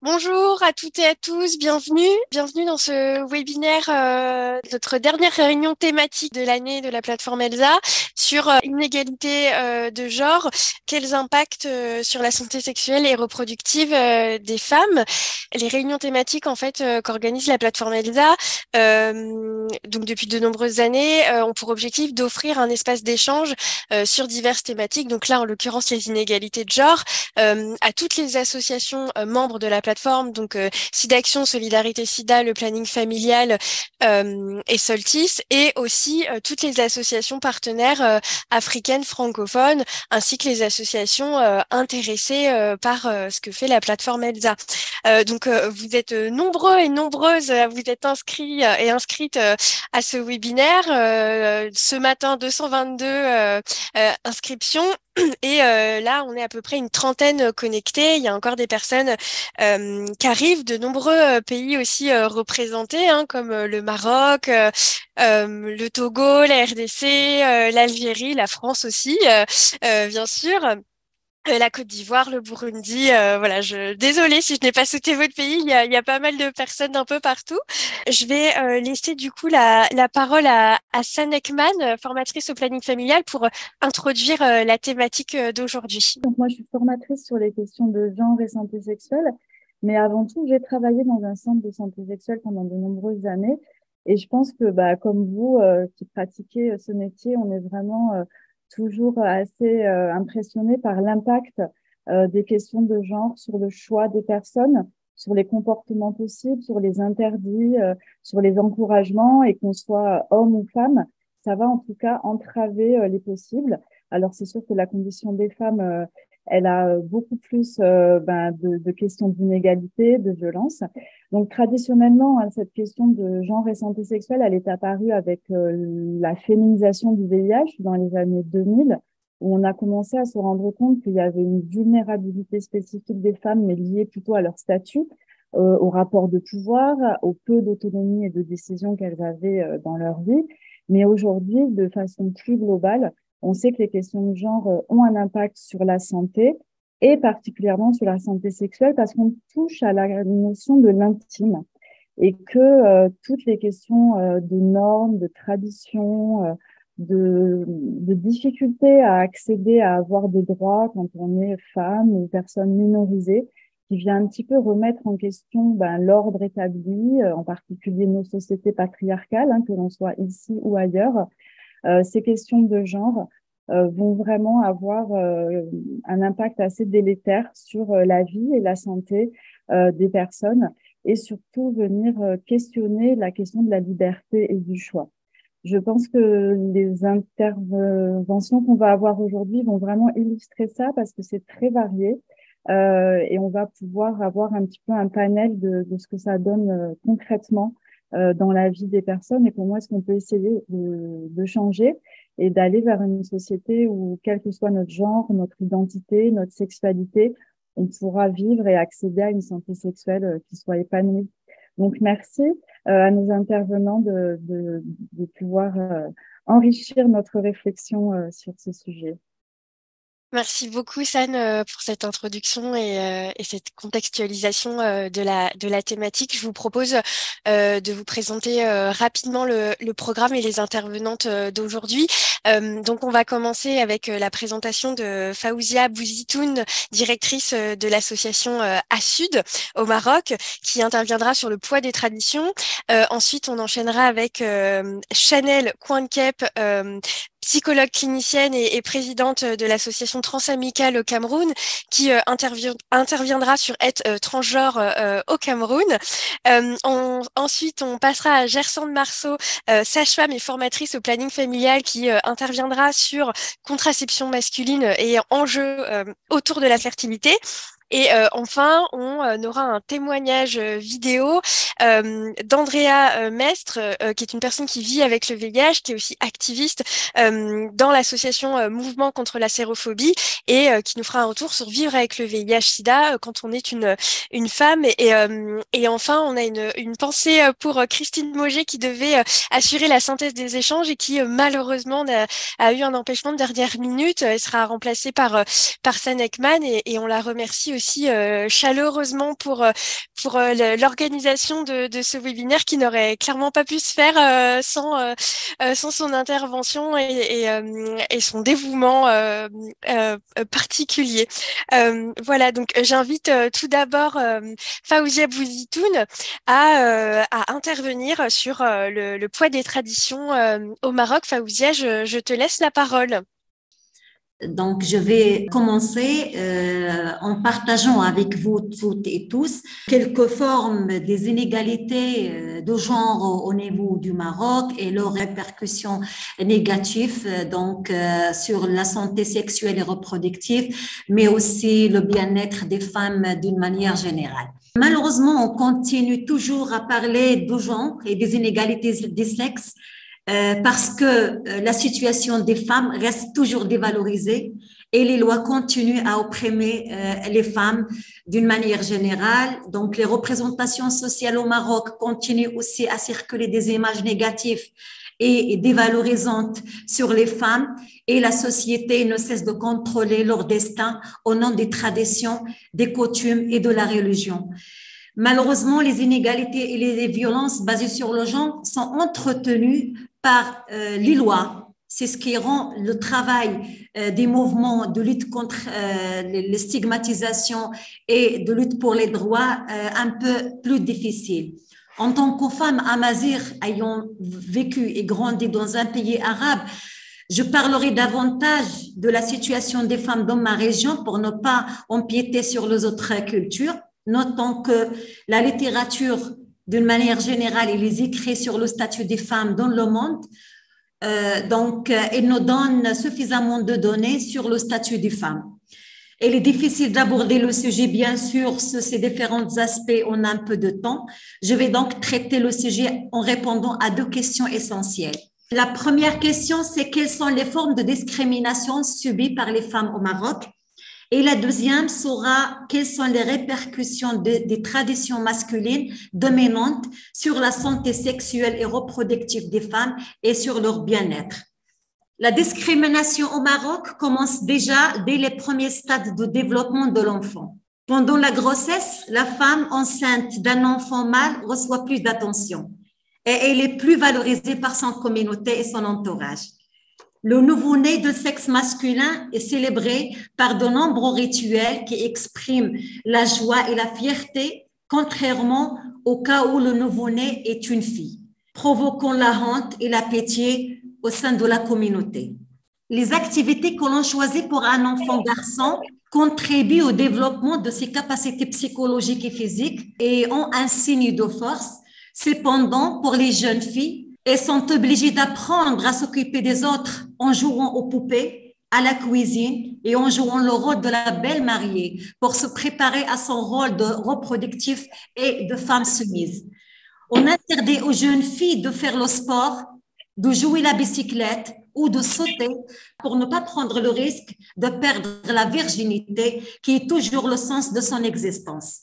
Bonjour à toutes et à tous, bienvenue dans ce webinaire, notre dernière réunion thématique de l'année de la plateforme ELSA sur l'inégalité de genre, quels impacts sur la santé sexuelle et reproductive des femmes. Les réunions thématiques en fait qu'organise la plateforme ELSA, donc depuis de nombreuses années, ont pour objectif d'offrir un espace d'échange sur diverses thématiques. Donc là, en l'occurrence, les inégalités de genre à toutes les associations membres de la plateforme, donc SIDAction, Solidarité SIDA, le planning familial et Soltis, et aussi toutes les associations partenaires africaines francophones, ainsi que les associations intéressées par ce que fait la plateforme ELSA. Vous êtes nombreux et nombreuses à vous êtes inscrits et inscrites à ce webinaire. Ce matin, 222 inscriptions. Et là, on est à peu près une trentaine connectés. Il y a encore des personnes qui arrivent de nombreux pays aussi représentés, hein, comme le Maroc, le Togo, la RDC, l'Algérie, la France aussi, bien sûr. La Côte d'Ivoire, le Burundi, voilà. Désolée si je n'ai pas sauté votre pays. Il y a pas mal de personnes d'un peu partout. Je vais laisser du coup la parole à San Ekman, formatrice au planning familial, pour introduire la thématique d'aujourd'hui. Donc moi, je suis formatrice sur les questions de genre et santé sexuelle, mais avant tout, j'ai travaillé dans un centre de santé sexuelle pendant de nombreuses années. Et je pense que, comme vous qui pratiquez ce métier, on est vraiment toujours assez impressionné par l'impact des questions de genre sur le choix des personnes, sur les comportements possibles, sur les interdits, sur les encouragements, et qu'on soit homme ou femme, ça va en tout cas entraver les possibles. Alors, c'est sûr que la condition des femmes, elle a beaucoup plus de questions d'inégalité, de violence. Donc, traditionnellement, hein, cette question de genre et santé sexuelle, elle est apparue avec la féminisation du VIH dans les années 2000, où on a commencé à se rendre compte qu'il y avait une vulnérabilité spécifique des femmes, mais liée plutôt à leur statut, au rapport de pouvoir, au peu d'autonomie et de décision qu'elles avaient dans leur vie. Mais aujourd'hui, de façon plus globale, on sait que les questions de genre ont un impact sur la santé et particulièrement sur la santé sexuelle parce qu'on touche à la notion de l'intime et que toutes les questions de normes, de traditions, de difficultés à accéder à avoir des droits quand on est femme ou personne minorisée, qui vient un petit peu remettre en question l'ordre établi, en particulier nos sociétés patriarcales, hein, que l'on soit ici ou ailleurs. Ces questions de genre vont vraiment avoir un impact assez délétère sur la vie et la santé des personnes et surtout venir questionner la question de la liberté et du choix. Je pense que les interventions qu'on va avoir aujourd'hui vont vraiment illustrer ça parce que c'est très varié et on va pouvoir avoir un petit peu un panel de ce que ça donne concrètement dans la vie des personnes et comment est-ce qu'on peut essayer de changer et d'aller vers une société où, quel que soit notre genre, notre identité, notre sexualité, on pourra vivre et accéder à une santé sexuelle qui soit épanouie. Donc, merci à nos intervenants de pouvoir enrichir notre réflexion sur ce sujet. Merci beaucoup, San, pour cette introduction et cette contextualisation de la thématique. Je vous propose de vous présenter rapidement le programme et les intervenantes d'aujourd'hui. Donc, on va commencer avec la présentation de Faouzia Bouzitoun, directrice de l'association ASUD au Maroc, qui interviendra sur le poids des traditions. Ensuite, on enchaînera avec Chanel Kouankep, psychologue clinicienne et présidente de l'association Transamicale au Cameroun, qui interviendra sur être transgenre au Cameroun. Ensuite, on passera à Gerson Marceau, sage-femme et formatrice au planning familial, qui interviendra sur contraception masculine et enjeux autour de la fertilité. Et enfin, on aura un témoignage vidéo d'Andrea Mestre, qui est une personne qui vit avec le VIH, qui est aussi activiste dans l'association Mouvement contre la sérophobie et qui nous fera un retour sur vivre avec le VIH/SIDA quand on est une femme. Et enfin, on a une pensée pour Christine Mauger qui devait assurer la synthèse des échanges et qui malheureusement a eu un empêchement de dernière minute. Elle sera remplacée par San Ekman et on la remercie aussi aussi chaleureusement pour l'organisation de ce webinaire qui n'aurait clairement pas pu se faire sans son intervention et son dévouement particulier. Voilà, donc j'invite tout d'abord Fawzia Bouzitoun à intervenir sur le poids des traditions au Maroc. Fawzia, je te laisse la parole. Donc, je vais commencer en partageant avec vous toutes et tous quelques formes des inégalités de genre au niveau du Maroc et leurs répercussions négatives sur la santé sexuelle et reproductive, mais aussi le bien-être des femmes d'une manière générale. Malheureusement, on continue toujours à parler du genre et des inégalités des sexes parce que la situation des femmes reste toujours dévalorisée et les lois continuent à opprimer les femmes d'une manière générale. Donc, les représentations sociales au Maroc continuent aussi à circuler des images négatives et dévalorisantes sur les femmes et la société ne cesse de contrôler leur destin au nom des traditions, des coutumes et de la religion. Malheureusement, les inégalités et les violences basées sur le genre sont entretenues par les lois. C'est ce qui rend le travail des mouvements de lutte contre les stigmatisations et de lutte pour les droits un peu plus difficile. En tant que femme amazigh ayant vécu et grandi dans un pays arabe, je parlerai davantage de la situation des femmes dans ma région pour ne pas empiéter sur les autres cultures. Notons que la littérature, d'une manière générale, et les écrits sur le statut des femmes dans le monde, ils nous donnent suffisamment de données sur le statut des femmes. Il est difficile d'aborder le sujet, bien sûr, sur ces différents aspects en un peu de temps. Je vais donc traiter le sujet en répondant à deux questions essentielles. La première question, c'est quelles sont les formes de discrimination subies par les femmes au Maroc? Et la deuxième sera quelles sont les répercussions des traditions masculines dominantes sur la santé sexuelle et reproductive des femmes et sur leur bien-être. La discrimination au Maroc commence déjà dès les premiers stades de développement de l'enfant. Pendant la grossesse, la femme enceinte d'un enfant mâle reçoit plus d'attention et elle est plus valorisée par son communauté et son entourage. Le nouveau-né de sexe masculin est célébré par de nombreux rituels qui expriment la joie et la fierté, contrairement au cas où le nouveau-né est une fille, provoquant la honte et la pitié au sein de la communauté. Les activités que l'on choisit pour un enfant garçon contribuent au développement de ses capacités psychologiques et physiques et ont un signe de force. Cependant, pour les jeunes filles, elles sont obligées d'apprendre à s'occuper des autres en jouant aux poupées, à la cuisine et en jouant le rôle de la belle mariée pour se préparer à son rôle de reproductif et de femme soumise. On interdit aux jeunes filles de faire le sport, de jouer la bicyclette ou de sauter pour ne pas prendre le risque de perdre la virginité qui est toujours le sens de son existence.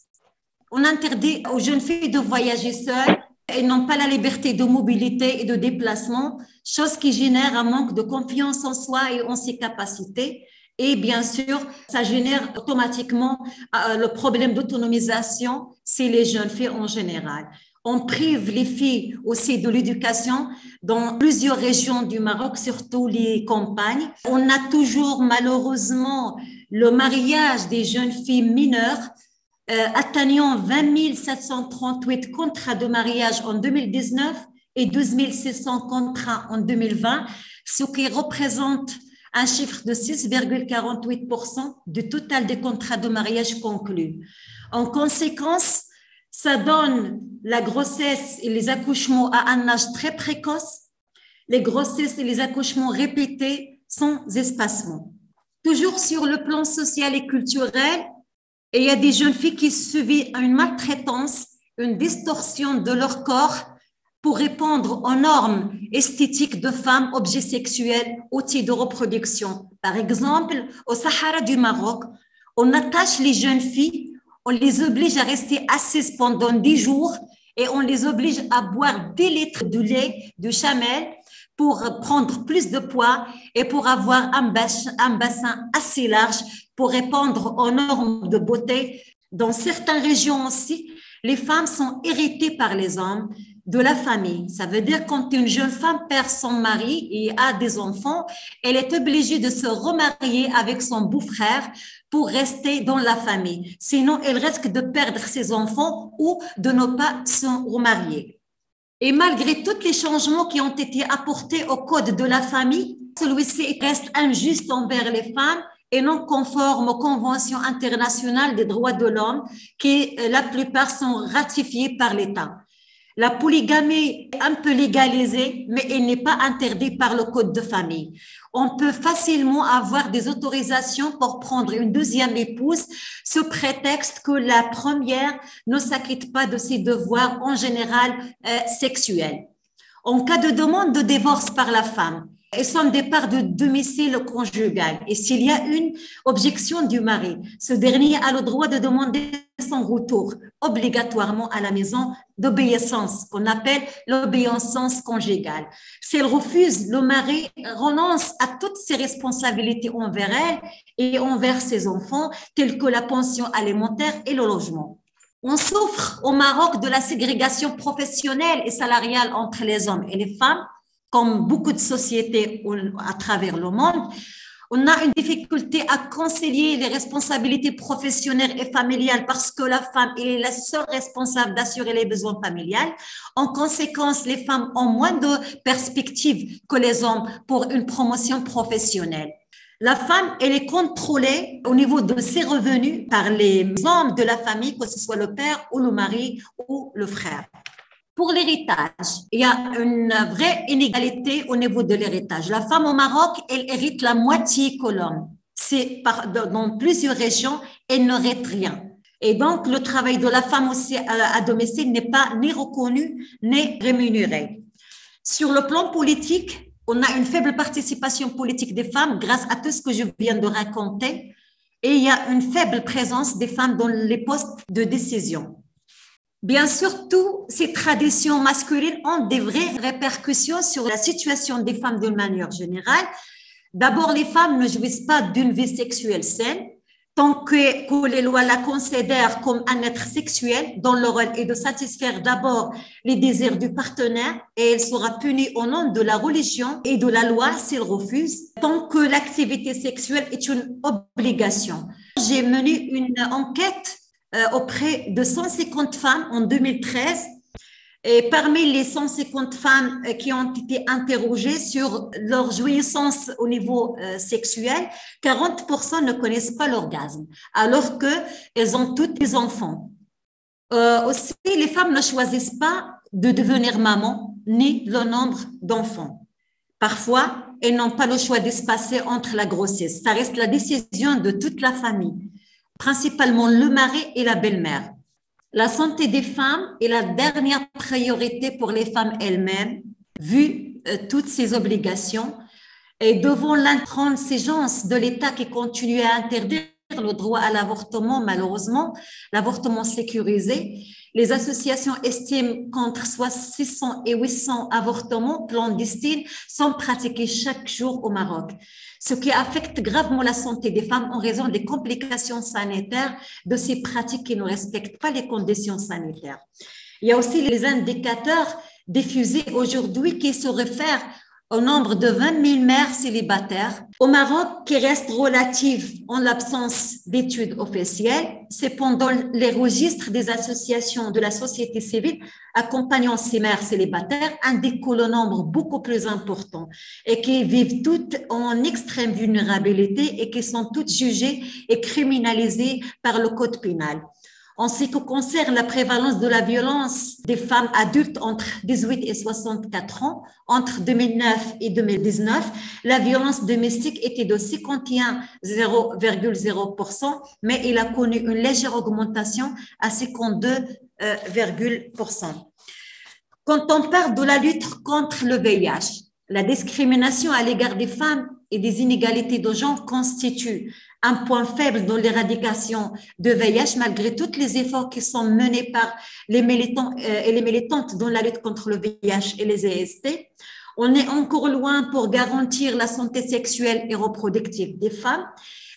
On interdit aux jeunes filles de voyager seules. Elles n'ont pas la liberté de mobilité et de déplacement, chose qui génère un manque de confiance en soi et en ses capacités. Et bien sûr, ça génère automatiquement le problème d'autonomisation chez les jeunes filles en général. On prive les filles aussi de l'éducation dans plusieurs régions du Maroc, surtout les campagnes. On a toujours malheureusement le mariage des jeunes filles mineures atteignant 20 738 contrats de mariage en 2019 et 12 600 contrats en 2020, ce qui représente un chiffre de 6,48% du total des contrats de mariage conclus. En conséquence, ça donne la grossesse et les accouchements à un âge très précoce, les grossesses et les accouchements répétés sans espacement. Toujours sur le plan social et culturel, et il y a des jeunes filles qui subissent une maltraitance, une distorsion de leur corps pour répondre aux normes esthétiques de femmes, objets sexuels, outils de reproduction. Par exemple, au Sahara du Maroc, on attache les jeunes filles, on les oblige à rester assises pendant 10 jours et on les oblige à boire 10 litres de lait de chamel pour prendre plus de poids et pour avoir un bassin assez large pour répondre aux normes de beauté. Dans certaines régions aussi, les femmes sont héritées par les hommes de la famille. Ça veut dire quand une jeune femme perd son mari et a des enfants, elle est obligée de se remarier avec son beau-frère pour rester dans la famille. Sinon, elle risque de perdre ses enfants ou de ne pas se remarier. Et malgré tous les changements qui ont été apportés au code de la famille, celui-ci reste injuste envers les femmes et non conforme aux conventions internationales des droits de l'homme qui, la plupart, sont ratifiées par l'État. La polygamie est un peu légalisée, mais elle n'est pas interdite par le code de famille. On peut facilement avoir des autorisations pour prendre une deuxième épouse sous prétexte que la première ne s'acquitte pas de ses devoirs en général sexuels. En cas de demande de divorce par la femme et son départ de domicile conjugal, et s'il y a une objection du mari, ce dernier a le droit de demander son retour obligatoirement à la maison d'obéissance, qu'on appelle l'obéissance conjugale. S'il refuse, le mari renonce à toutes ses responsabilités envers elle et envers ses enfants, telles que la pension alimentaire et le logement. On souffre au Maroc de la ségrégation professionnelle et salariale entre les hommes et les femmes, comme beaucoup de sociétés à travers le monde. On a une difficulté à concilier les responsabilités professionnelles et familiales parce que la femme est la seule responsable d'assurer les besoins familiales. En conséquence, les femmes ont moins de perspectives que les hommes pour une promotion professionnelle. La femme, elle est contrôlée au niveau de ses revenus par les hommes de la famille, que ce soit le père ou le mari ou le frère. Pour l'héritage, il y a une vraie inégalité au niveau de l'héritage. La femme au Maroc, elle hérite la moitié que l'homme. Dans plusieurs régions, elle n'hérite rien. Et donc, le travail de la femme aussi à domicile n'est pas ni reconnu ni rémunéré. Sur le plan politique, on a une faible participation politique des femmes grâce à tout ce que je viens de raconter. Et il y a une faible présence des femmes dans les postes de décision. Bien sûr, toutes ces traditions masculines ont des vraies répercussions sur la situation des femmes d'une manière générale. D'abord, les femmes ne jouissent pas d'une vie sexuelle saine, tant que les lois la considèrent comme un être sexuel dont le rôle est de satisfaire d'abord les désirs du partenaire et elle sera punie au nom de la religion et de la loi s'il refuse, tant que l'activité sexuelle est une obligation. J'ai mené une enquête auprès de 150 femmes en 2013. Et parmi les 150 femmes qui ont été interrogées sur leur jouissance au niveau sexuel, 40% ne connaissent pas l'orgasme, alors qu'elles ont toutes des enfants. Aussi, les femmes ne choisissent pas de devenir maman, ni le nombre d'enfants. Parfois, elles n'ont pas le choix d'espacer entre la grossesse. Ça reste la décision de toute la famille, principalement le mari et la belle-mère. La santé des femmes est la dernière priorité pour les femmes elles-mêmes, vu toutes ces obligations. Et devant l'intransigeance de l'État qui continue à interdire le droit à l'avortement, malheureusement, l'avortement sécurisé, les associations estiment qu'entre 600 et 800 avortements clandestins sont pratiqués chaque jour au Maroc, ce qui affecte gravement la santé des femmes en raison des complications sanitaires de ces pratiques qui ne respectent pas les conditions sanitaires. Il y a aussi les indicateurs diffusés aujourd'hui qui se réfèrent au nombre de 20 000 mères célibataires au Maroc qui reste relative en l'absence d'études officielles. Cependant, les registres des associations de la société civile accompagnant ces mères célibataires indiquent le nombre beaucoup plus important et qui vivent toutes en extrême vulnérabilité et qui sont toutes jugées et criminalisées par le code pénal. En ce qui concerne la prévalence de la violence des femmes adultes entre 18 et 64 ans, entre 2009 et 2019, la violence domestique était de 51,0%, mais il a connu une légère augmentation à 52%. Quand on parle de la lutte contre le VIH, la discrimination à l'égard des femmes et des inégalités de genre constituent un point faible dans l'éradication de VIH, malgré tous les efforts qui sont menés par les militants et les militantes dans la lutte contre le VIH et les EST. On est encore loin pour garantir la santé sexuelle et reproductive des femmes.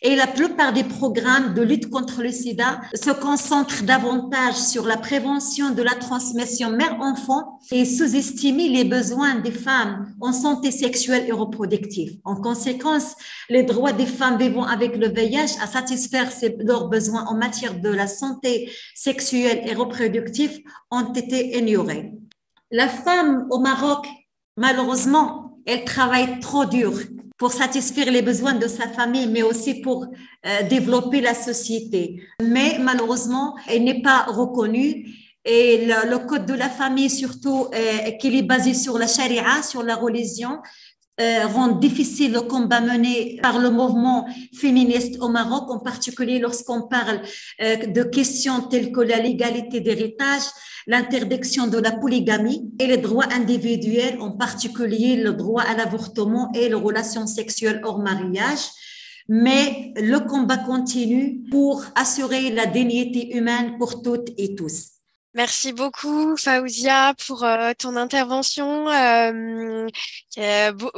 Et la plupart des programmes de lutte contre le sida se concentrent davantage sur la prévention de la transmission mère-enfant et sous-estiment les besoins des femmes en santé sexuelle et reproductive. En conséquence, les droits des femmes vivant avec le VIH à satisfaire leurs besoins en matière de la santé sexuelle et reproductive ont été ignorés. La femme au Maroc, malheureusement, elle travaille trop dur pour satisfaire les besoins de sa famille, mais aussi pour développer la société. Mais malheureusement, elle n'est pas reconnue. Et le code de la famille, surtout, qu'il est basé sur la charia, sur la religion, rend difficile le combat mené par le mouvement féministe au Maroc, en particulier lorsqu'on parle de questions telles que la légalité d'héritage, l'interdiction de la polygamie et les droits individuels, en particulier le droit à l'avortement et les relations sexuelles hors mariage. Mais le combat continue pour assurer la dignité humaine pour toutes et tous. Merci beaucoup, Faouzia, pour ton intervention.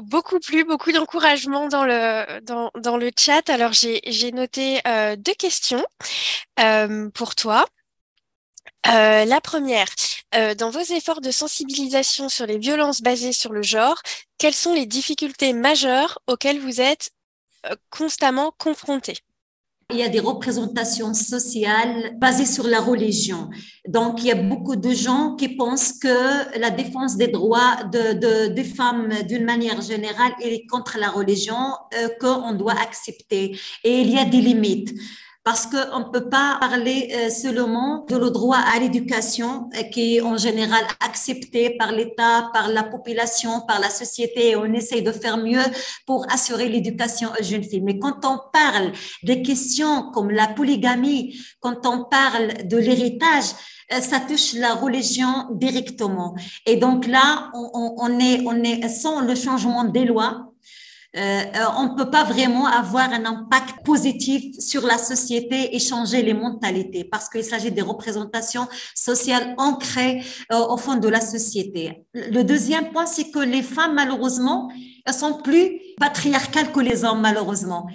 Beaucoup d'encouragement dans le chat. Alors, j'ai noté 2 questions pour toi. La première, dans vos efforts de sensibilisation sur les violences basées sur le genre, quelles sont les difficultés majeures auxquelles vous êtes constamment confrontés? Il y a des représentations sociales basées sur la religion. Donc, il y a beaucoup de gens qui pensent que la défense des droits des femmes, d'une manière générale, est contre la religion, qu'on doit accepter. Et il y a des limites. Parce qu'on ne peut pas parler seulement de le droit à l'éducation qui est en général accepté par l'État, par la population, par la société, et on essaye de faire mieux pour assurer l'éducation aux jeunes filles. Mais quand on parle des questions comme la polygamie, quand on parle de l'héritage, ça touche la religion directement. Et donc là, on est sans le changement des lois. On ne peut pas vraiment avoir un impact positif sur la société et changer les mentalités parce qu'il s'agit des représentations sociales ancrées au fond de la société. Le deuxième point, c'est que les femmes, malheureusement, elles sont plus patriarcales que les hommes, malheureusement.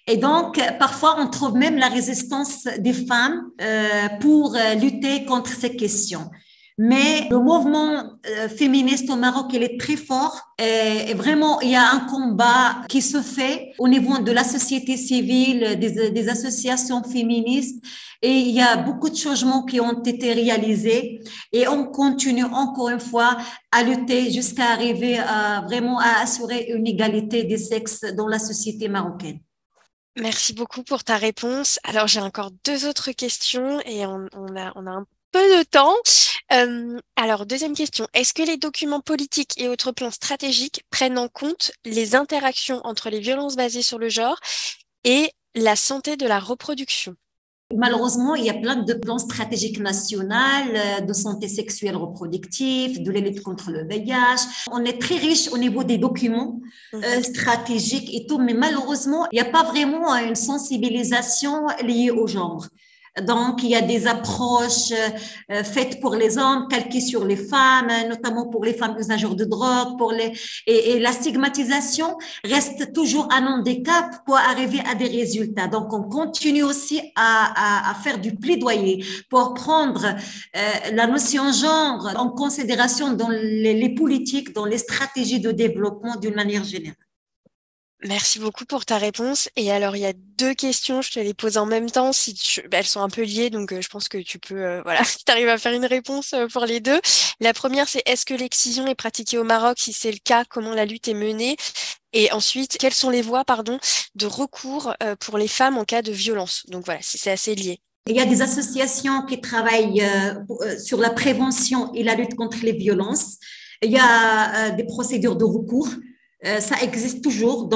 Et donc, parfois, on trouve même la résistance des femmes pour lutter contre ces questions. Mais le mouvement féministe au Maroc, il est très fort et vraiment, il y a un combat qui se fait au niveau de la société civile, des associations féministes et il y a beaucoup de changements qui ont été réalisés et on continue encore une fois à lutter jusqu'à arriver vraiment à assurer une égalité des sexes dans la société marocaine. Merci beaucoup pour ta réponse. Alors, j'ai encore 2 autres questions et on a un peu de temps. Alors, deuxième question. Est-ce que les documents politiques et autres plans stratégiques prennent en compte les interactions entre les violences basées sur le genre et la santé de la reproduction? Malheureusement, il y a plein de plans stratégiques nationaux de santé sexuelle reproductive, de la lutte contre le VIH. On est très riche au niveau des documents stratégiques et tout, mais malheureusement, il n'y a pas vraiment une sensibilisation liée au genre. Donc, il y a des approches faites pour les hommes, calquées sur les femmes, notamment pour les femmes usagères de drogue, et la stigmatisation reste toujours un handicap pour arriver à des résultats. Donc, on continue aussi à faire du plaidoyer pour prendre la notion genre en considération dans les politiques, dans les stratégies de développement d'une manière générale. Merci beaucoup pour ta réponse. Et alors, il y a 2 questions, je te les pose en même temps. Elles sont un peu liées, donc je pense que tu peux, si tu arrives à faire une réponse pour les deux. La première, c'est est-ce que l'excision est pratiquée au Maroc? Si c'est le cas, comment la lutte est menée? Et ensuite, quelles sont les voies, de recours pour les femmes en cas de violence? Donc voilà, c'est assez lié. Il y a des associations qui travaillent sur la prévention et la lutte contre les violences. Il y a des procédures de recours. Ça existe toujours,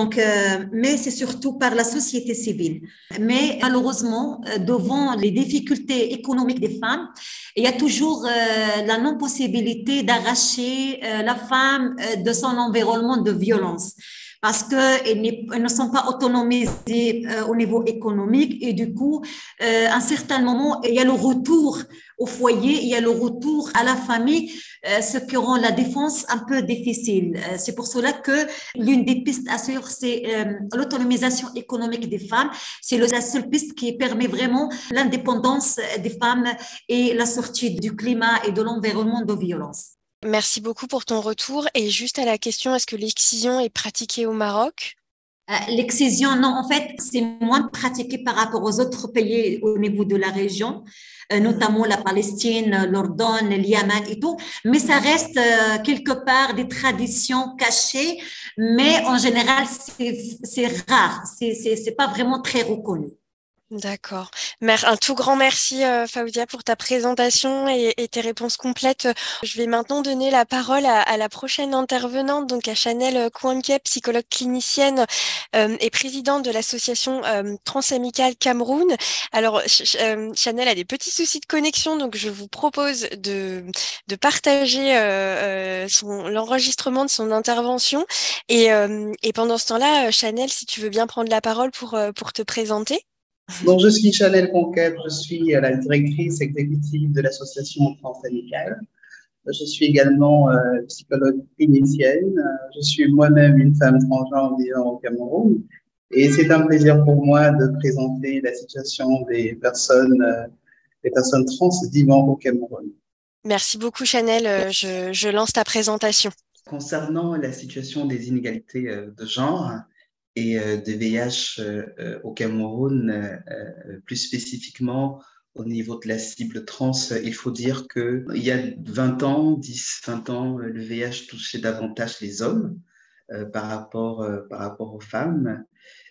mais c'est surtout par la société civile. Mais malheureusement, devant les difficultés économiques des femmes, il y a toujours la non-possibilité d'arracher la femme de son environnement de violence. parce qu'elles ne sont pas autonomisées au niveau économique et du coup, à un certain moment, il y a le retour au foyer, il y a le retour à la famille, ce qui rend la défense un peu difficile. C'est pour cela que l'une des pistes à suivre, c'est l'autonomisation économique des femmes. C'est la seule piste qui permet vraiment l'indépendance des femmes et la sortie du climat et de l'environnement de violence. Merci beaucoup pour ton retour. Et juste à la question, est-ce que l'excision est pratiquée au Maroc? L'excision, non, en fait, c'est moins pratiqué par rapport aux autres pays au niveau de la région, notamment la Palestine, l'Ordon, le Yémen et tout. Mais ça reste quelque part des traditions cachées, mais en général, c'est rare. C'est pas vraiment très reconnu. D'accord. Un tout grand merci, Fawzia, pour ta présentation et tes réponses complètes. Je vais maintenant donner la parole à la prochaine intervenante, donc à Chanel Kouanké, psychologue clinicienne et présidente de l'association Transamicale Cameroun. Alors, Chanel a des petits soucis de connexion, donc je vous propose de partager l'enregistrement de son intervention. Et pendant ce temps-là, Chanel, si tu veux bien prendre la parole pour te présenter. Donc, je suis Chanel Conquête, je suis la directrice exécutive de l'association Transamicale. Je suis également psychologue clinicienne. Je suis moi-même une femme transgenre vivant au Cameroun. Et c'est un plaisir pour moi de présenter la situation des personnes trans vivant au Cameroun. Merci beaucoup, Chanel. Je lance ta présentation. Concernant la situation des inégalités de genre, et de VIH au Cameroun, plus spécifiquement au niveau de la cible trans, il faut dire qu'il y a 20 ans, 10-20 ans, le VIH touchait davantage les hommes par rapport aux femmes.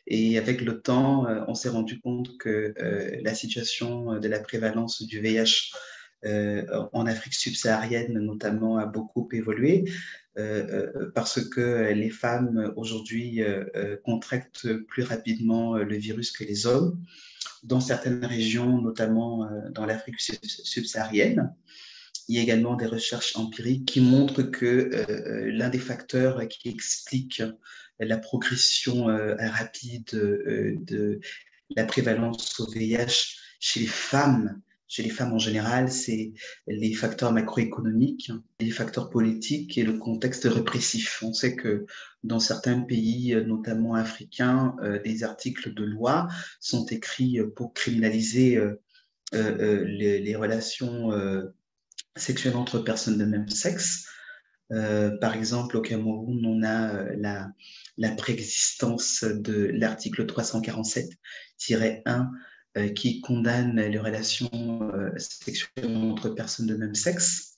Et avec le temps, on s'est rendu compte que la situation de la prévalence du VIH en Afrique subsaharienne notamment a beaucoup évolué parce que les femmes aujourd'hui contractent plus rapidement le virus que les hommes dans certaines régions, notamment dans l'Afrique subsaharienne. Il y a également des recherches empiriques qui montrent que l'un des facteurs qui explique la progression rapide de la prévalence au VIH chez les femmes en général, c'est les facteurs macroéconomiques, les facteurs politiques et le contexte répressif. On sait que dans certains pays, notamment africains, des articles de loi sont écrits pour criminaliser les relations sexuelles entre personnes de même sexe. Par exemple, au Cameroun, on a la préexistence de l'article 347-1 qui condamne les relations sexuelles entre personnes de même sexe.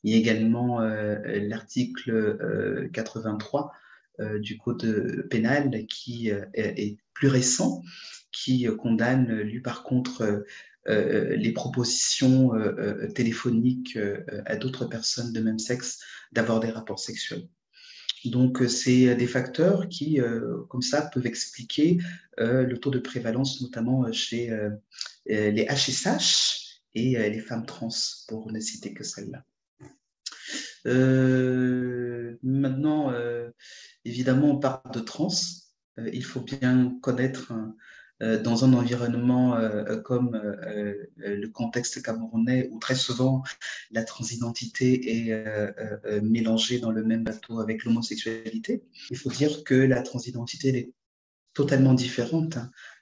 Il y a également l'article 83 du Code pénal qui est plus récent, qui condamne, lui, par contre, les propositions téléphoniques à d'autres personnes de même sexe d'avoir des rapports sexuels. Donc, c'est des facteurs qui, comme ça, peuvent expliquer le taux de prévalence, notamment chez les HSH et les femmes trans, pour ne citer que celles-là. Maintenant, évidemment, on parle de trans. Il faut bien connaître dans un environnement comme le contexte camerounais, où très souvent la transidentité est mélangée dans le même bateau avec l'homosexualité. Il faut dire que la transidentité est totalement différente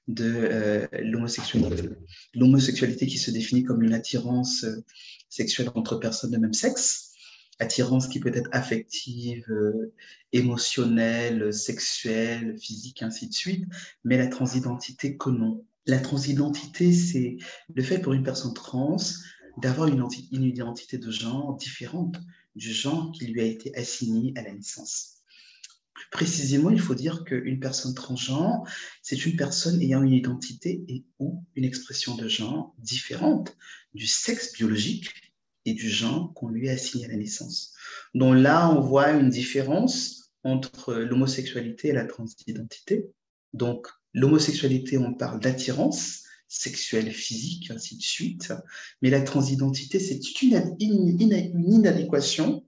de l'homosexualité. L'homosexualité qui se définit comme une attirance sexuelle entre personnes de même sexe, attirance qui peut être affective, émotionnelle, sexuelle, physique, ainsi de suite, mais la transidentité que non. La transidentité, c'est le fait pour une personne trans d'avoir une identité de genre différente du genre qui lui a été assigné à la naissance. Plus précisément, il faut dire qu'une personne transgenre, c'est une personne ayant une identité et ou une expression de genre différente du sexe biologique et du genre qu'on lui a assigné à la naissance. Donc là, on voit une différence entre l'homosexualité et la transidentité. Donc, l'homosexualité, on parle d'attirance sexuelle, physique, ainsi de suite. Mais la transidentité, c'est une inadéquation,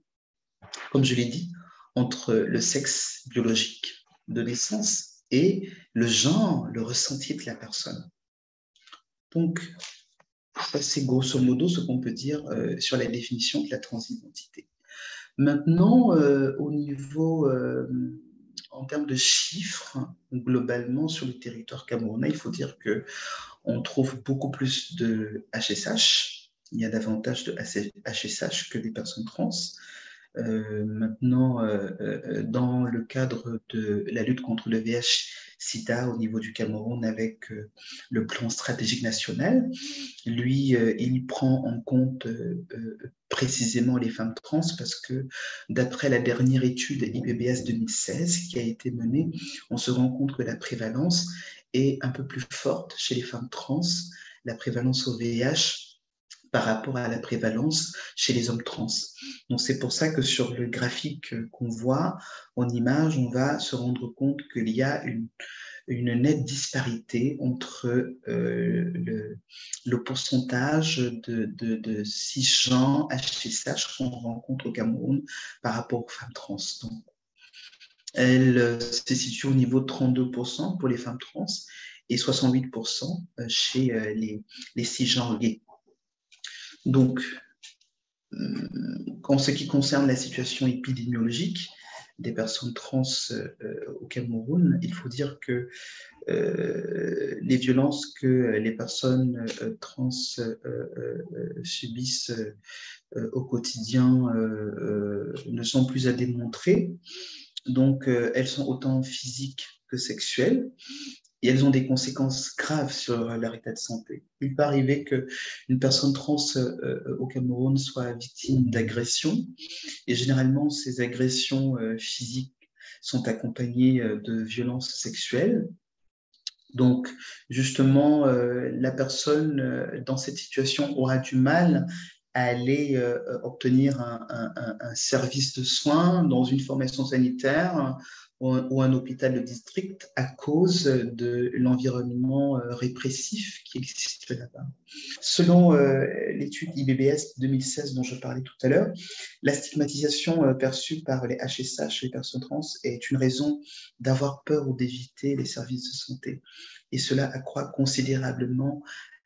comme je l'ai dit, entre le sexe biologique de naissance et le genre, le ressenti de la personne. Donc, ça, c'est grosso modo ce qu'on peut dire sur la définition de la transidentité. Maintenant, au niveau, en termes de chiffres, globalement, sur le territoire camerounais, il faut dire qu'on trouve beaucoup plus de HSH. Il y a davantage de HSH que des personnes trans. Maintenant, dans le cadre de la lutte contre le VIH-Sida au niveau du Cameroun avec le plan stratégique national, lui, il prend en compte précisément les femmes trans parce que d'après la dernière étude IPBES 2016 qui a été menée, on se rend compte que la prévalence est un peu plus forte chez les femmes trans, la prévalence au VIH par rapport à la prévalence chez les hommes trans. Donc c'est pour ça que sur le graphique qu'on voit en image, on va se rendre compte qu'il y a une nette disparité entre le pourcentage de cisgenres HSH qu'on rencontre au Cameroun par rapport aux femmes trans. Donc, elle se situe au niveau de 32% pour les femmes trans et 68% chez les cisgenres gays. Donc, en ce qui concerne la situation épidémiologique des personnes trans au Cameroun, il faut dire que les violences que les personnes trans subissent au quotidien ne sont plus à démontrer. Donc, elles sont autant physiques que sexuelles. Et elles ont des conséquences graves sur leur état de santé. Il peut arriver qu'une personne trans au Cameroun soit victime d'agressions, et généralement, ces agressions physiques sont accompagnées de violences sexuelles. Donc, justement, la personne dans cette situation aura du mal à aller obtenir un service de soins dans une formation sanitaire ou un hôpital de district à cause de l'environnement répressif qui existe là-bas. Selon l'étude IPBES 2016 dont je parlais tout à l'heure, la stigmatisation perçue par les HSH, les personnes trans, est une raison d'avoir peur ou d'éviter les services de santé. Et cela accroît considérablement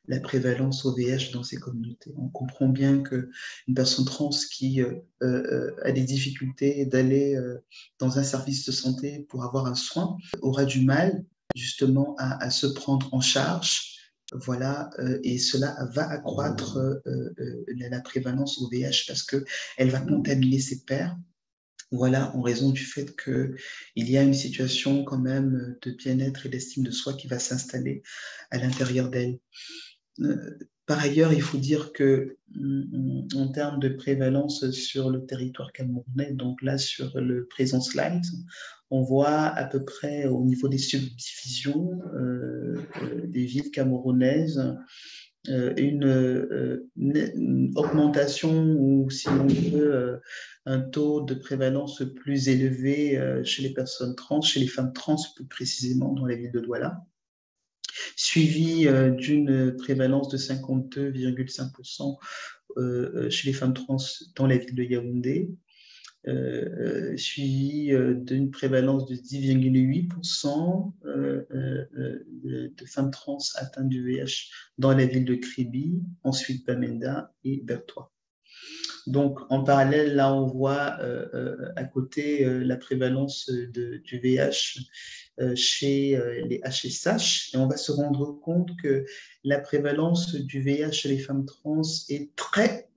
la prévalence au VIH dans ces communautés. On comprend bien qu'une personne trans qui a des difficultés d'aller dans un service de santé pour avoir un soin aura du mal justement à se prendre en charge. Voilà, et cela va accroître la prévalence au VIH parce qu'elle va contaminer ses pairs. Voilà, en raison du fait qu'il y a une situation quand même de bien-être et d'estime de soi qui va s'installer à l'intérieur d'elle. Par ailleurs, il faut dire que en termes de prévalence sur le territoire camerounais, donc là sur le présent slide, on voit à peu près au niveau des subdivisions des villes camerounaises une augmentation ou si on veut un taux de prévalence plus élevé chez les personnes trans, chez les femmes trans plus précisément dans la ville de Douala, suivi d'une prévalence de 52,5% chez les femmes trans dans la ville de Yaoundé, suivi d'une prévalence de 10,8% de femmes trans atteintes du VIH dans la ville de Kribi, ensuite Bamenda et Bertois. Donc, en parallèle, là, on voit à côté la prévalence du VIH chez les HSH, et on va se rendre compte que la prévalence du VIH chez les femmes trans est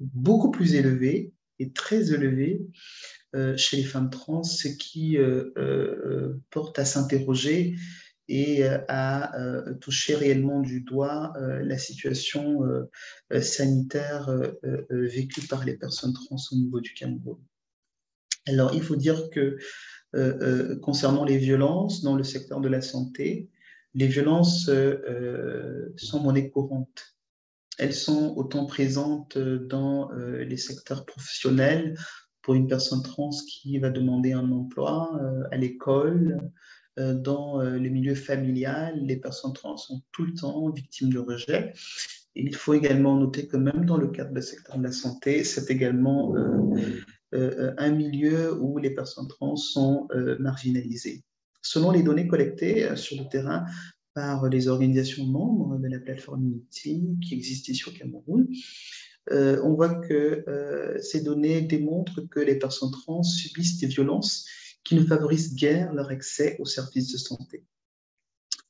beaucoup plus élevée et très élevée chez les femmes trans, ce qui porte à s'interroger et à toucher réellement du doigt la situation sanitaire vécue par les personnes trans au niveau du Cameroun. Alors, il faut dire que concernant les violences dans le secteur de la santé, les violences sont monnaie courante. Elles sont autant présentes dans les secteurs professionnels pour une personne trans qui va demander un emploi à l'école, dans le milieu familial, les personnes trans sont tout le temps victimes de rejet. Et il faut également noter que même dans le cadre du secteur de la santé, c'est également un milieu où les personnes trans sont marginalisées. Selon les données collectées sur le terrain par les organisations membres de la plateforme Unity qui existe ici au Cameroun, on voit que ces données démontrent que les personnes trans subissent des violences qui ne favorisent guère leur accès aux services de santé.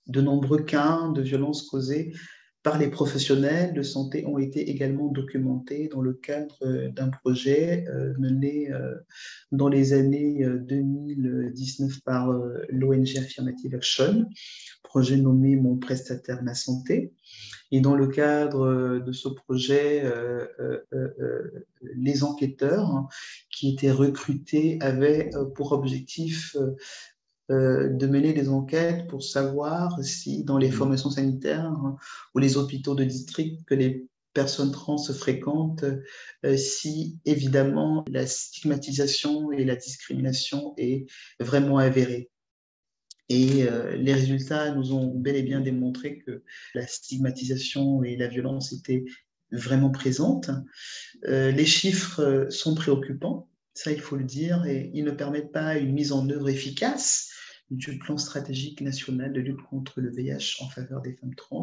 De nombreux cas de violences causées par les professionnels de santé ont été également documentés dans le cadre d'un projet mené dans les années 2019 par l'ONG Affirmative Action, projet nommé Mon prestataire, ma santé. Et dans le cadre de ce projet, les enquêteurs qui étaient recrutés avaient pour objectif de mener des enquêtes pour savoir si dans les formations sanitaires ou les hôpitaux de district que les personnes trans fréquentent, si évidemment la stigmatisation et la discrimination est vraiment avérée. Et les résultats nous ont bel et bien démontré que la stigmatisation et la violence étaient vraiment présentes. Les chiffres sont préoccupants, ça il faut le dire, et ils ne permettent pas une mise en œuvre efficace du plan stratégique national de lutte contre le VIH en faveur des femmes trans,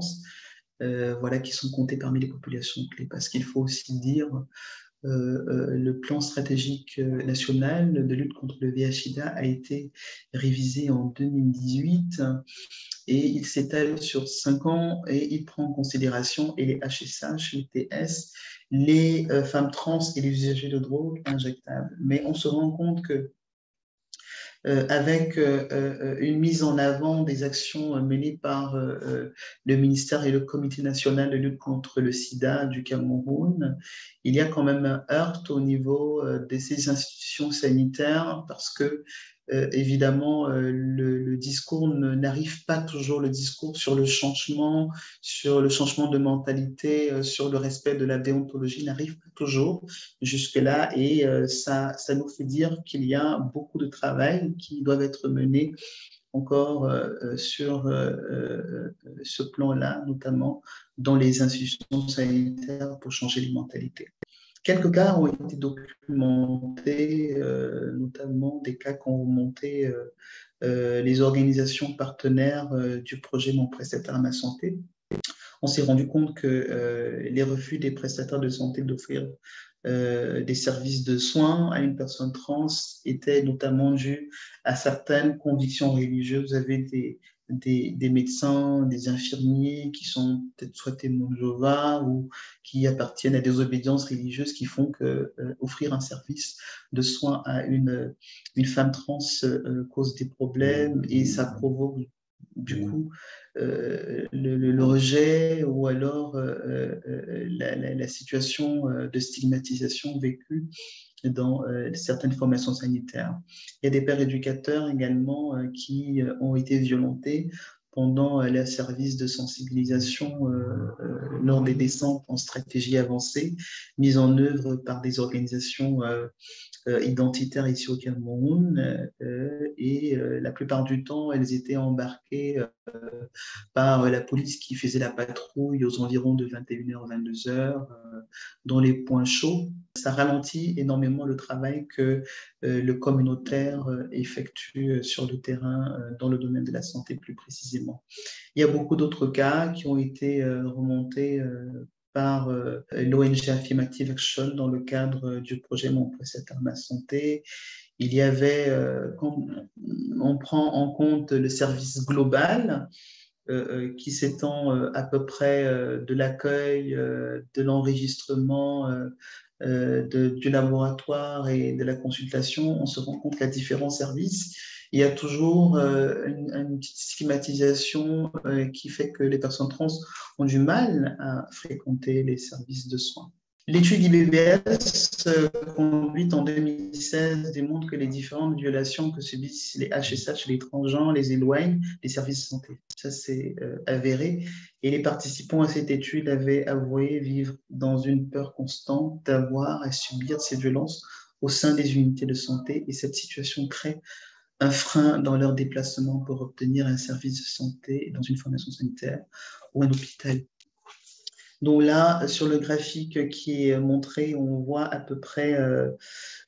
voilà, qui sont comptées parmi les populations clés. Parce qu'il faut aussi dire, le plan stratégique national de lutte contre le VIH-Sida a été révisé en 2018 et il s'étale sur 5 ans et il prend en considération et les HSH, les TS, les femmes trans et les usagers de drogue injectables. Mais on se rend compte que avec une mise en avant des actions menées par le ministère et le Comité national de lutte contre le sida du Cameroun, il y a quand même un heurt au niveau de ces institutions sanitaires parce que évidemment, le discours n'arrive pas toujours, le discours sur le changement de mentalité, sur le respect de la déontologie n'arrive pas toujours jusque-là et ça nous fait dire qu'il y a beaucoup de travail qui doivent être menés encore sur ce plan-là, notamment dans les institutions sanitaires pour changer les mentalités. Quelques cas ont été documentés, notamment des cas qui ont remonté les organisations partenaires du projet Mon prestataire, ma santé. On s'est rendu compte que les refus des prestataires de santé d'offrir des services de soins à une personne trans étaient notamment dus à certaines convictions religieuses. Vous avez des médecins, des infirmiers qui sont peut-être soit témoins de Jéhovah ou qui appartiennent à des obédiences religieuses qui font que offrir un service de soins à une femme trans cause des problèmes et ça provoque du coup le rejet ou alors la situation de stigmatisation vécue dans certaines formations sanitaires. Il y a des pères éducateurs également qui ont été violentés pendant les services de sensibilisation lors des descentes en stratégie avancée mises en œuvre par des organisations identitaires ici au Cameroun et la plupart du temps, elles étaient embarquées par la police qui faisait la patrouille aux environs de 21h, 22h dans les points chauds. Ça ralentit énormément le travail que le communautaire effectue sur le terrain dans le domaine de la santé plus précisément. Il y a beaucoup d'autres cas qui ont été remontés par l'ONG Affirmative Action dans le cadre du projet Mon prestataire, ma santé. Il y avait, quand on prend en compte le service global, qui s'étend à peu près de l'accueil, de l'enregistrement, du laboratoire et de la consultation, on se rend compte qu'à différents services, il y a toujours une petite stigmatisation qui fait que les personnes trans ont du mal à fréquenter les services de soins. L'étude IBBS conduite en 2016 démontre que les différentes violations que subissent les HSH, les transgenres, les éloignent des services de santé. Ça, c'est avéré. Et les participants à cette étude avaient avoué vivre dans une peur constante d'avoir à subir ces violences au sein des unités de santé. Et cette situation crée un frein dans leur déplacement pour obtenir un service de santé dans une formation sanitaire ou un hôpital. Donc là, sur le graphique qui est montré, on voit à peu près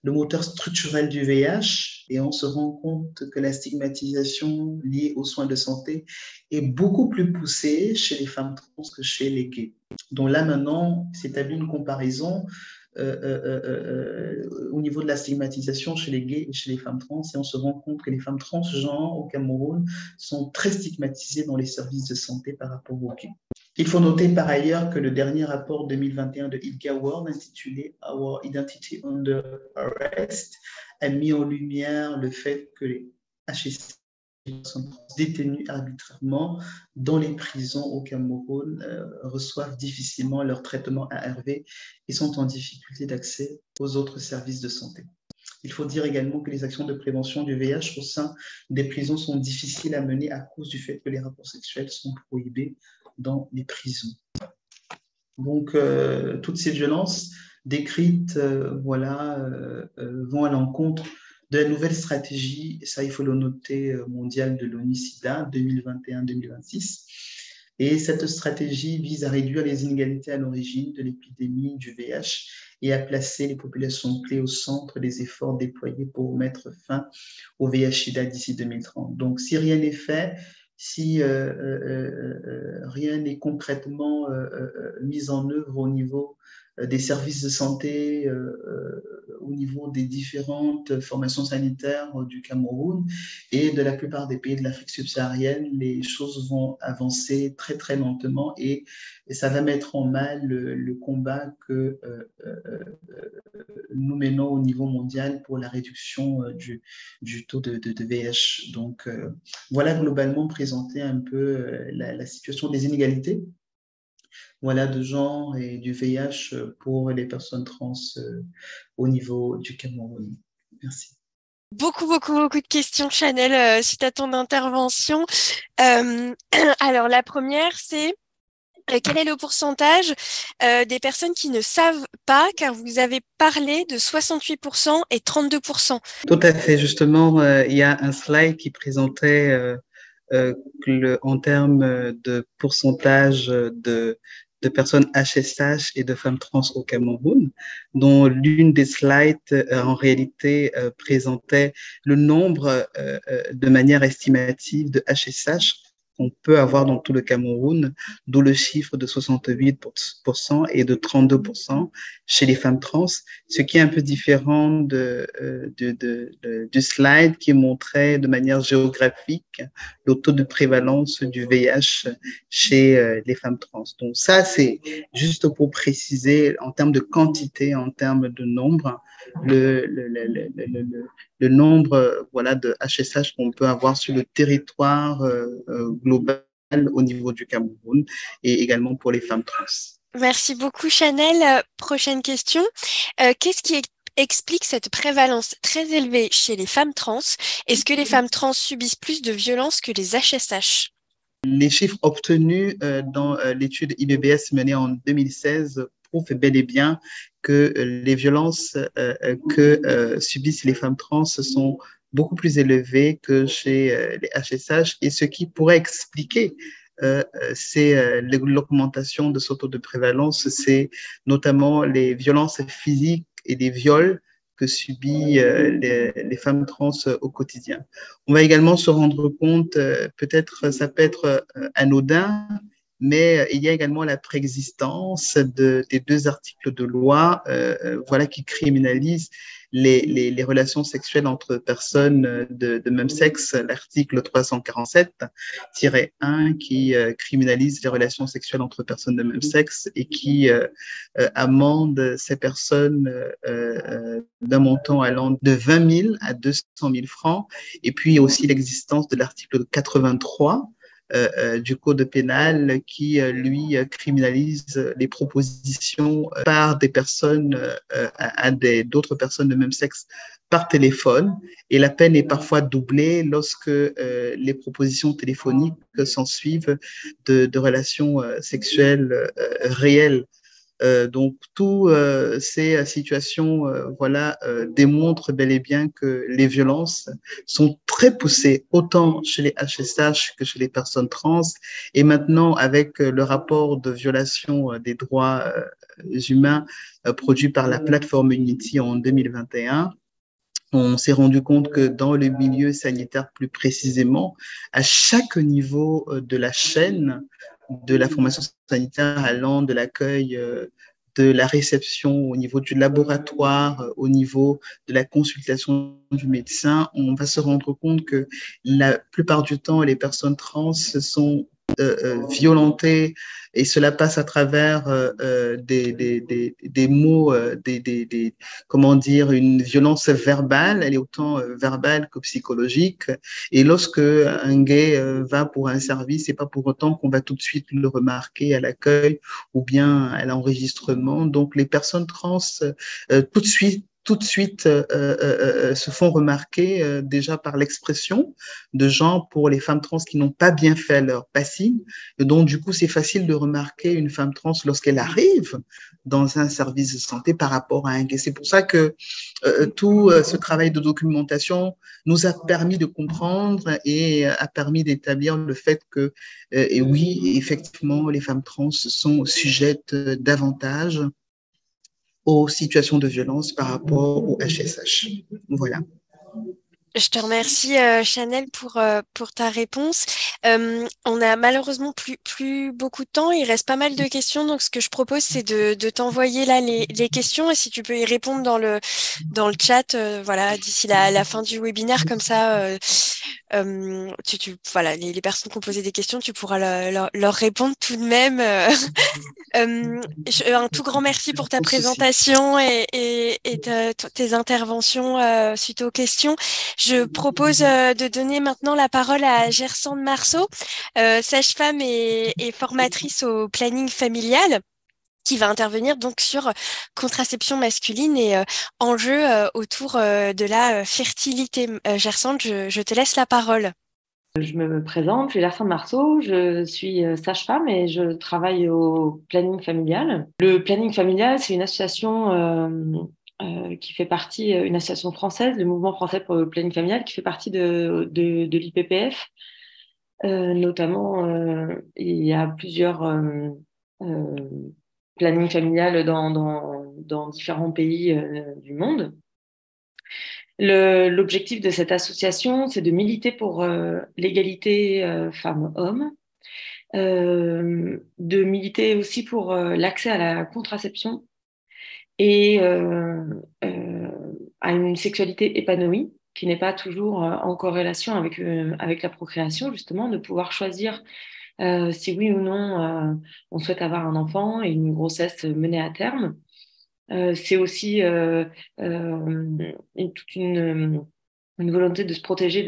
le moteur structurel du VIH et on se rend compte que la stigmatisation liée aux soins de santé est beaucoup plus poussée chez les femmes trans que chez les gays. Donc là, maintenant, s'établit une comparaison au niveau de la stigmatisation chez les gays et chez les femmes trans, et on se rend compte que les femmes transgenres au Cameroun sont très stigmatisées dans les services de santé par rapport aux gays. Il faut noter par ailleurs que le dernier rapport 2021 de ILGA World intitulé Our Identity Under Arrest a mis en lumière le fait que les HSC sont détenus arbitrairement dans les prisons au Cameroun, reçoivent difficilement leur traitement ARV et sont en difficulté d'accès aux autres services de santé. Il faut dire également que les actions de prévention du VIH au sein des prisons sont difficiles à mener à cause du fait que les rapports sexuels sont prohibés dans les prisons. Donc, toutes ces violences décrites vont à l'encontre de la nouvelle stratégie, et ça il faut le noter, mondiale de l'ONU-SIDA 2021-2026. Et cette stratégie vise à réduire les inégalités à l'origine de l'épidémie du VIH et à placer les populations clés au centre des efforts déployés pour mettre fin au VIH-SIDA d'ici 2030. Donc, si rien n'est fait, si rien n'est concrètement mis en œuvre au niveau des services de santé, au niveau des différentes formations sanitaires du Cameroun et de la plupart des pays de l'Afrique subsaharienne, les choses vont avancer très très lentement et ça va mettre en mal le combat que nous menons au niveau mondial pour la réduction du taux de VIH. Donc voilà globalement présenter un peu la situation des inégalités, voilà, de genre et du VIH pour les personnes trans au niveau du Cameroun. Merci. Beaucoup de questions, Chanel, suite à ton intervention. Alors, la première, c'est quel est le pourcentage des personnes qui ne savent pas, car vous avez parlé de 68% et 32%. Tout à fait. Justement, il y a un slide qui présentait en termes de pourcentage de personnes HSH et de femmes trans au Cameroun, dont l'une des slides en réalité présentait le nombre de manière estimative de HSH qu'on peut avoir dans tout le Cameroun, d'où le chiffre de 68% et de 32% chez les femmes trans, ce qui est un peu différent du slide qui montrait de manière géographique le taux de prévalence du VIH chez les femmes trans. Donc ça, c'est juste pour préciser en termes de quantité, en termes de nombre, le nombre de HSH qu'on peut avoir sur le territoire global au niveau du Cameroun et également pour les femmes trans. Merci beaucoup, Chanel. Prochaine question. Qu'est-ce qui explique cette prévalence très élevée chez les femmes trans? Est-ce que les femmes trans subissent plus de violences que les HSH? Les chiffres obtenus dans l'étude IBBS menée en 2016 prouvent bel et bien que les violences que subissent les femmes trans sont beaucoup plus élevées que chez les HSH, et ce qui pourrait expliquer c'est l'augmentation de ce taux de prévalence, c'est notamment les violences physiques et les viols que subissent les femmes trans au quotidien. On va également se rendre compte, peut-être ça peut être anodin, mais il y a également la préexistence des deux articles de loi qui criminalisent les relations sexuelles entre personnes de même sexe, l'article 347-1 qui criminalise les relations sexuelles entre personnes de même sexe et qui amende ces personnes d'un montant allant de 20 000 à 200 000 francs. Et puis aussi l'existence de l'article 83 du Code pénal qui, lui, criminalise les propositions par des personnes à d'autres personnes de même sexe par téléphone. Et la peine est parfois doublée lorsque les propositions téléphoniques s'ensuivent de relations sexuelles réelles. Donc, toutes ces situations démontrent bel et bien que les violences sont très poussée, autant chez les HSH que chez les personnes trans. Et maintenant, avec le rapport de violation des droits humains produit par la plateforme Unity en 2021, on s'est rendu compte que dans le milieu sanitaire plus précisément, à chaque niveau de la chaîne, de la formation sanitaire allant de l'accueil, de la réception, au niveau du laboratoire, au niveau de la consultation du médecin, on va se rendre compte que la plupart du temps, les personnes trans sont violentées et cela passe à travers des mots, comment dire, une violence verbale, elle est autant verbale que psychologique. Et lorsque un gay va pour un service, c'est pas pour autant qu'on va tout de suite le remarquer à l'accueil ou bien à l'enregistrement. Donc les personnes trans, tout de suite se font remarquer déjà par l'expression de genre pour les femmes trans qui n'ont pas bien fait leur passing. Et donc, du coup, c'est facile de remarquer une femme trans lorsqu'elle arrive dans un service de santé par rapport à un gay. C'est pour ça que tout ce travail de documentation nous a permis de comprendre et a permis d'établir le fait que, et oui, effectivement, les femmes trans sont sujettes davantage aux situations de violence par rapport au HSH. Voilà. Je te remercie, Chanel, pour ta réponse. On a malheureusement plus beaucoup de temps. Il reste pas mal de questions. Donc, ce que je propose, c'est de t'envoyer là les questions. Et si tu peux y répondre dans le chat, voilà, d'ici la fin du webinaire, comme ça, voilà, les personnes qui ont posé des questions, tu pourras leur répondre tout de même. Un tout grand merci pour ta présentation et tes interventions suite aux questions. Je propose de donner maintenant la parole à Gersande Marceau, sage-femme et formatrice au planning familial, qui va intervenir donc sur contraception masculine et enjeux autour de la fertilité. Gersande, je te laisse la parole. Je me présente, je suis Gersande Marceau, je suis sage-femme et je travaille au planning familial. Le planning familial, c'est une association qui fait partie, une association française, le mouvement français pour le planning familial, qui fait partie de l'IPPF. Notamment, il y a plusieurs plannings familiales dans différents pays du monde. L'objectif de cette association, c'est de militer pour l'égalité femmes-hommes, de militer aussi pour l'accès à la contraception et à une sexualité épanouie, qui n'est pas toujours en corrélation avec la procréation, justement, de pouvoir choisir si oui ou non on souhaite avoir un enfant et une grossesse menée à terme. C'est aussi toute une volonté de se protéger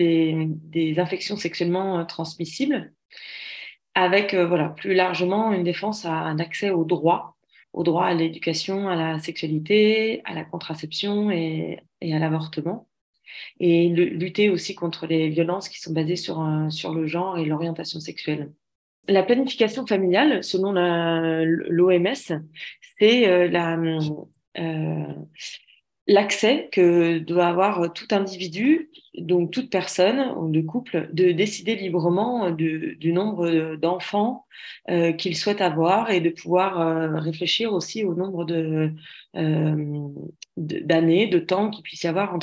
des infections sexuellement transmissibles, avec voilà, plus largement une défense à un accès au droit à l'éducation, à la sexualité, à la contraception et à l'avortement. Et lutter aussi contre les violences qui sont basées sur le genre et l'orientation sexuelle. La planification familiale, selon l'OMS, c'est l'accès que doit avoir tout individu, donc toute personne ou de couple, de décider librement du nombre d'enfants qu'il souhaite avoir et de pouvoir réfléchir aussi au nombre d'années, de temps qu'il puisse y avoir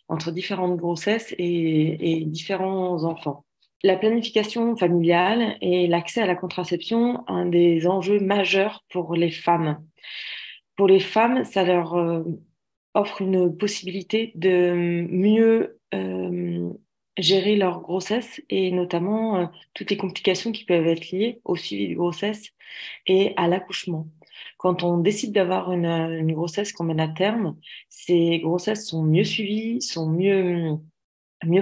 entre différentes grossesses et différents enfants. La planification familiale et l'accès à la contraception, un des enjeux majeurs pour les femmes. Pour les femmes, ça leur offre une possibilité de mieux gérer leur grossesse et notamment toutes les complications qui peuvent être liées au suivi de grossesse et à l'accouchement. Quand on décide d'avoir une grossesse qu'on mène à terme, ces grossesses sont mieux suivies, sont mieux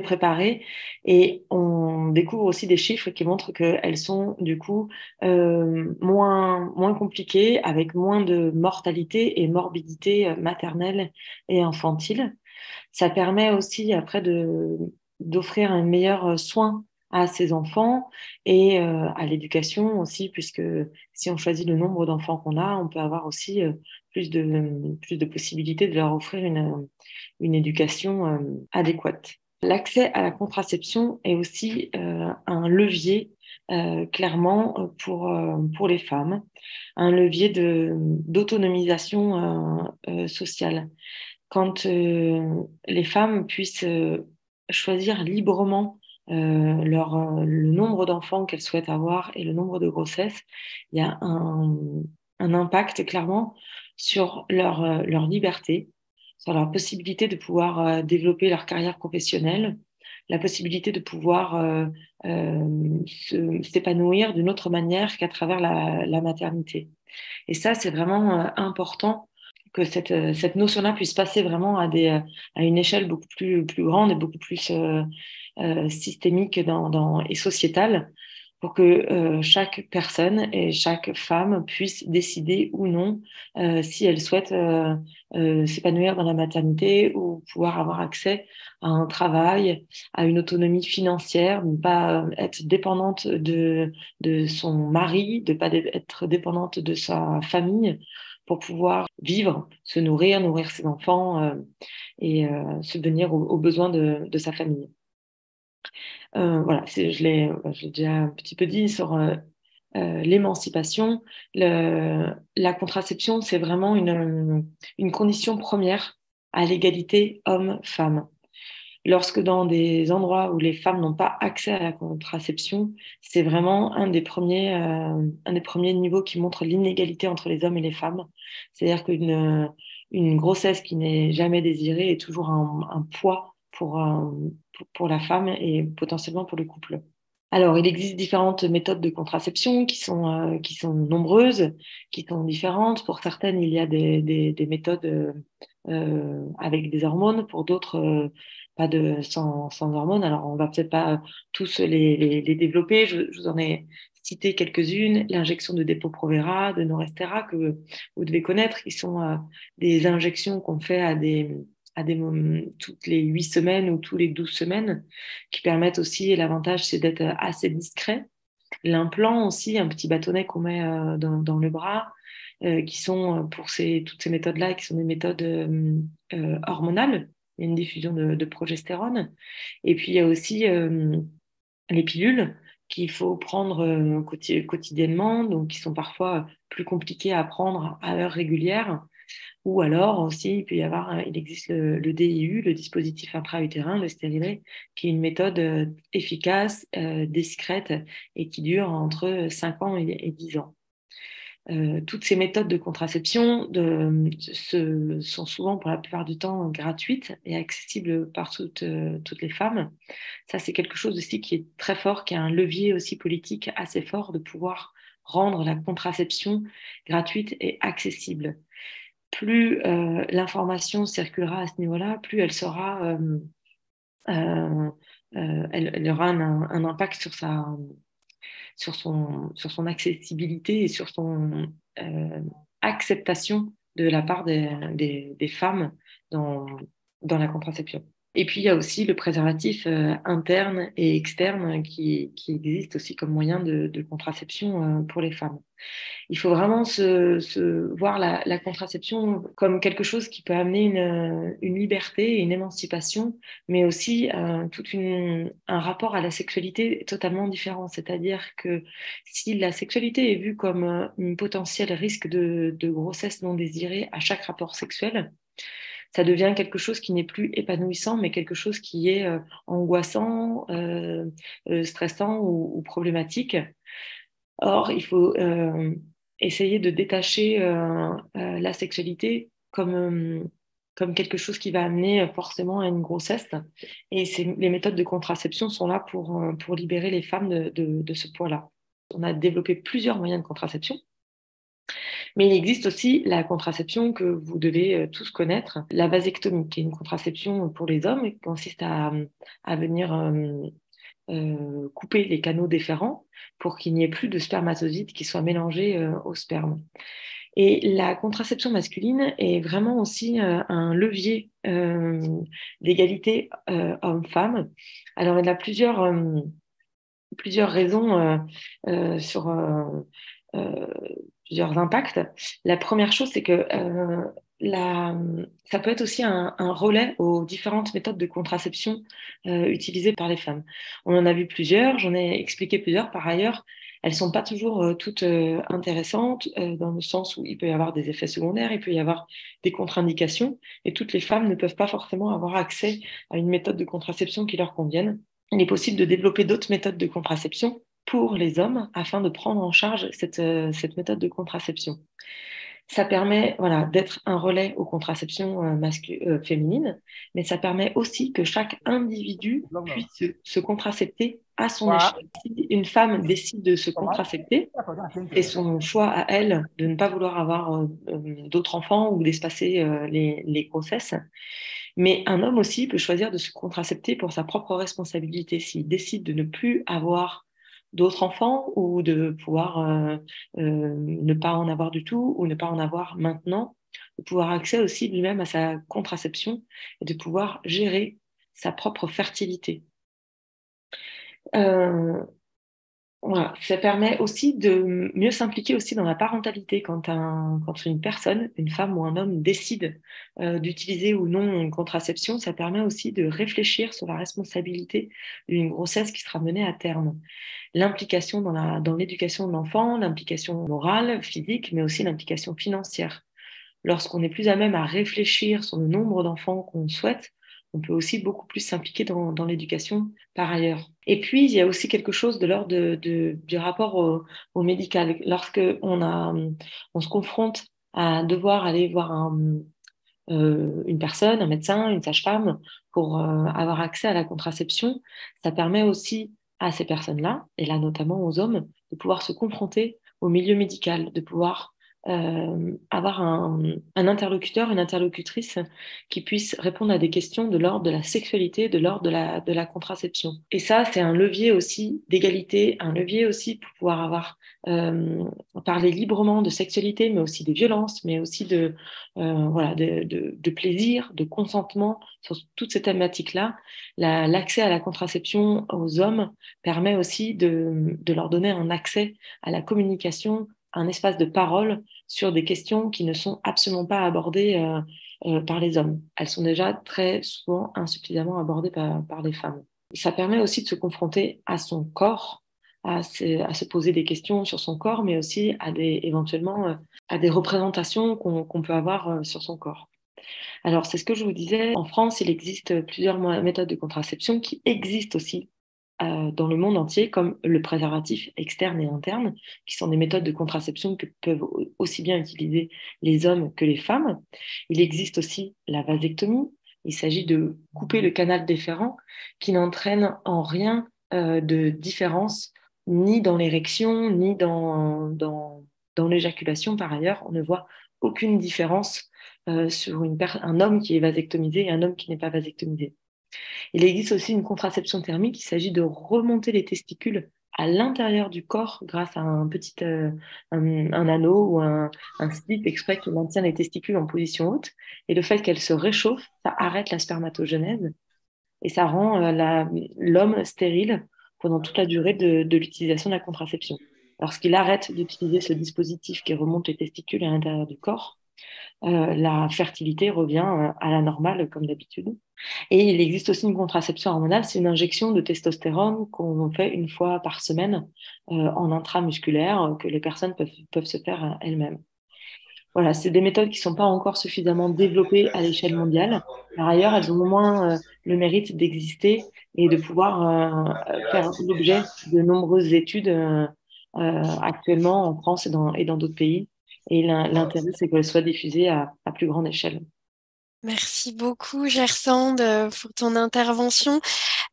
préparées, et on découvre aussi des chiffres qui montrent qu'elles sont du coup moins compliquées, avec moins de mortalité et morbidité maternelle et infantile. Ça permet aussi après d'offrir un meilleur soin à ces enfants et à l'éducation aussi, puisque si on choisit le nombre d'enfants qu'on a, on peut avoir aussi plus de possibilités de leur offrir une éducation adéquate. L'accès à la contraception est aussi un levier clairement pour les femmes, un levier d'autonomisation sociale. Quand les femmes puissent choisir librement le nombre d'enfants qu'elles souhaitent avoir et le nombre de grossesses, il y a un impact clairement sur leur liberté, sur leur possibilité de pouvoir développer leur carrière professionnelle, la possibilité de pouvoir s'épanouir d'une autre manière qu'à travers la maternité. Et ça, c'est vraiment important que cette notion-là puisse passer vraiment à une échelle beaucoup plus grande et beaucoup plus systémique et sociétale pour que chaque personne et chaque femme puisse décider ou non si elle souhaite s'épanouir dans la maternité ou pouvoir avoir accès à un travail, à une autonomie financière, ne pas être dépendante de son mari, de ne pas être dépendante de sa famille pour pouvoir vivre, se nourrir ses enfants et subvenir aux besoins de sa famille. Voilà, je l'ai déjà un petit peu dit sur l'émancipation. La contraception, c'est vraiment une condition première à l'égalité homme-femme. Lorsque dans des endroits où les femmes n'ont pas accès à la contraception, c'est vraiment un des premiers niveaux qui montre l'inégalité entre les hommes et les femmes. C'est-à-dire une grossesse qui n'est jamais désirée est toujours un poids pour la femme et potentiellement pour le couple. Alors, il existe différentes méthodes de contraception qui sont nombreuses, qui sont différentes. Pour certaines, il y a des méthodes avec des hormones, pour d'autres, pas sans hormones. Alors, on va peut-être pas tous les développer. Je vous en ai cité quelques-unes. L'injection de Depo-Provera, de Norestera, que vous devez connaître, qui sont des injections qu'on fait toutes les 8 semaines ou tous les 12 semaines, qui permettent aussi, et l'avantage, c'est d'être assez discret. L'implant aussi, un petit bâtonnet qu'on met dans le bras, qui sont toutes ces méthodes-là, qui sont des méthodes hormonales. Il y a une diffusion de progestérone. Et puis, il y a aussi les pilules qu'il faut prendre quotidiennement, donc qui sont parfois plus compliquées à prendre à heure régulière. Ou alors aussi, il existe le DIU, le dispositif intra-utérin, le stérilet, qui est une méthode efficace, discrète et qui dure entre 5 ans et 10 ans. Toutes ces méthodes de contraception sont souvent, pour la plupart du temps, gratuites et accessibles par toutes les femmes. Ça, c'est quelque chose aussi qui est très fort, qui a un levier aussi politique assez fort de pouvoir rendre la contraception gratuite et accessible. Plus l'information circulera à ce niveau-là, plus elle sera, elle aura un impact sur son accessibilité et sur son acceptation de la part des femmes dans la contraception. Et puis, il y a aussi le préservatif interne et externe qui existe aussi comme moyen de contraception pour les femmes. Il faut vraiment voir la contraception comme quelque chose qui peut amener une liberté et une émancipation, mais aussi un rapport à la sexualité totalement différent. C'est-à-dire que si la sexualité est vue comme un potentiel risque de grossesse non désirée à chaque rapport sexuel, ça devient quelque chose qui n'est plus épanouissant, mais quelque chose qui est angoissant, stressant ou problématique. Or, il faut essayer de détacher la sexualité comme quelque chose qui va amener forcément à une grossesse. Et les méthodes de contraception sont là pour libérer les femmes de ce poids-là. On a développé plusieurs moyens de contraception. Mais il existe aussi la contraception que vous devez tous connaître, la vasectomie, qui est une contraception pour les hommes et qui consiste à venir couper les canaux déférents pour qu'il n'y ait plus de spermatozoïdes qui soient mélangés au sperme. Et la contraception masculine est vraiment aussi un levier d'égalité homme-femme. Alors, il y a plusieurs raisons sur plusieurs impacts. La première chose, c'est que ça peut être aussi un relais aux différentes méthodes de contraception utilisées par les femmes. On en a vu plusieurs, j'en ai expliqué plusieurs par ailleurs. Elles ne sont pas toujours toutes intéressantes dans le sens où il peut y avoir des effets secondaires, il peut y avoir des contre-indications et toutes les femmes ne peuvent pas forcément avoir accès à une méthode de contraception qui leur convienne. Il est possible de développer d'autres méthodes de contraception pour les hommes afin de prendre en charge cette méthode de contraception. Ça permet d'être un relais aux contraceptions féminines, mais ça permet aussi que chaque individu puisse se contracepter à son échelle. Si une femme décide de se contracepter, c'est son choix à elle de ne pas vouloir avoir d'autres enfants ou d'espacer les grossesses. Mais un homme aussi peut choisir de se contracepter pour sa propre responsabilité. S'il décide de ne plus avoir d'autres enfants ou de pouvoir ne pas en avoir du tout ou ne pas en avoir maintenant, de pouvoir accéder aussi lui-même à sa contraception et de pouvoir gérer sa propre fertilité. Voilà. Ça permet aussi de mieux s'impliquer aussi dans la parentalité quand une personne, une femme ou un homme décide d'utiliser ou non une contraception, ça permet aussi de réfléchir sur la responsabilité d'une grossesse qui sera menée à terme. L'implication dans l'éducation de l'enfant, l'implication morale, physique, mais aussi l'implication financière. Lorsqu'on est plus à même à réfléchir sur le nombre d'enfants qu'on souhaite, on peut aussi beaucoup plus s'impliquer dans l'éducation par ailleurs. Et puis, il y a aussi quelque chose de l'ordre du rapport au médical. Lorsqu'on se confronte à devoir aller voir une personne, un médecin, une sage-femme, pour avoir accès à la contraception, ça permet aussi à ces personnes-là, et là notamment aux hommes, de pouvoir se confronter au milieu médical, de pouvoir avoir un interlocuteur, une interlocutrice qui puisse répondre à des questions de l'ordre de la sexualité, de l'ordre de la contraception. Et ça, c'est un levier aussi d'égalité, un levier aussi pour pouvoir parler librement de sexualité, mais aussi des violences, mais aussi de plaisir, de consentement, sur toutes ces thématiques-là. L'accès à la contraception aux hommes permet aussi de leur donner un accès à la communication, un espace de parole sur des questions qui ne sont absolument pas abordées par les hommes. Elles sont déjà très souvent insuffisamment abordées par les femmes. Ça permet aussi de se confronter à son corps, à se poser des questions sur son corps, mais aussi éventuellement à des représentations qu'on peut avoir sur son corps. Alors, c'est ce que je vous disais. En France, il existe plusieurs méthodes de contraception qui existent aussi dans le monde entier, comme le préservatif externe et interne, qui sont des méthodes de contraception que peuvent aussi bien utiliser les hommes que les femmes. Il existe aussi la vasectomie. Il s'agit de couper le canal déférent qui n'entraîne en rien de différence, ni dans l'érection, ni dans l'éjaculation. Par ailleurs, on ne voit aucune différence sur un homme qui est vasectomisé et un homme qui n'est pas vasectomisé. Il existe aussi une contraception thermique. Il s'agit de remonter les testicules à l'intérieur du corps grâce à un petit un anneau ou un slip exprès qui maintient les testicules en position haute. Et le fait qu'elles se réchauffent, ça arrête la spermatogenèse et ça rend l'homme stérile pendant toute la durée de l'utilisation de la contraception. Lorsqu'il arrête d'utiliser ce dispositif qui remonte les testicules à l'intérieur du corps, la fertilité revient à la normale comme d'habitude. Et il existe aussi une contraception hormonale, c'est une injection de testostérone qu'on fait une fois par semaine en intramusculaire que les personnes peuvent se faire elles-mêmes. Voilà, c'est des méthodes qui ne sont pas encore suffisamment développées à l'échelle mondiale. Par ailleurs, elles ont au moins le mérite d'exister et de pouvoir faire l'objet de nombreuses études actuellement en France et dans d'autres pays. Et l'intérêt, c'est qu'elles soient diffusées à plus grande échelle. Merci beaucoup, Gersande, pour ton intervention.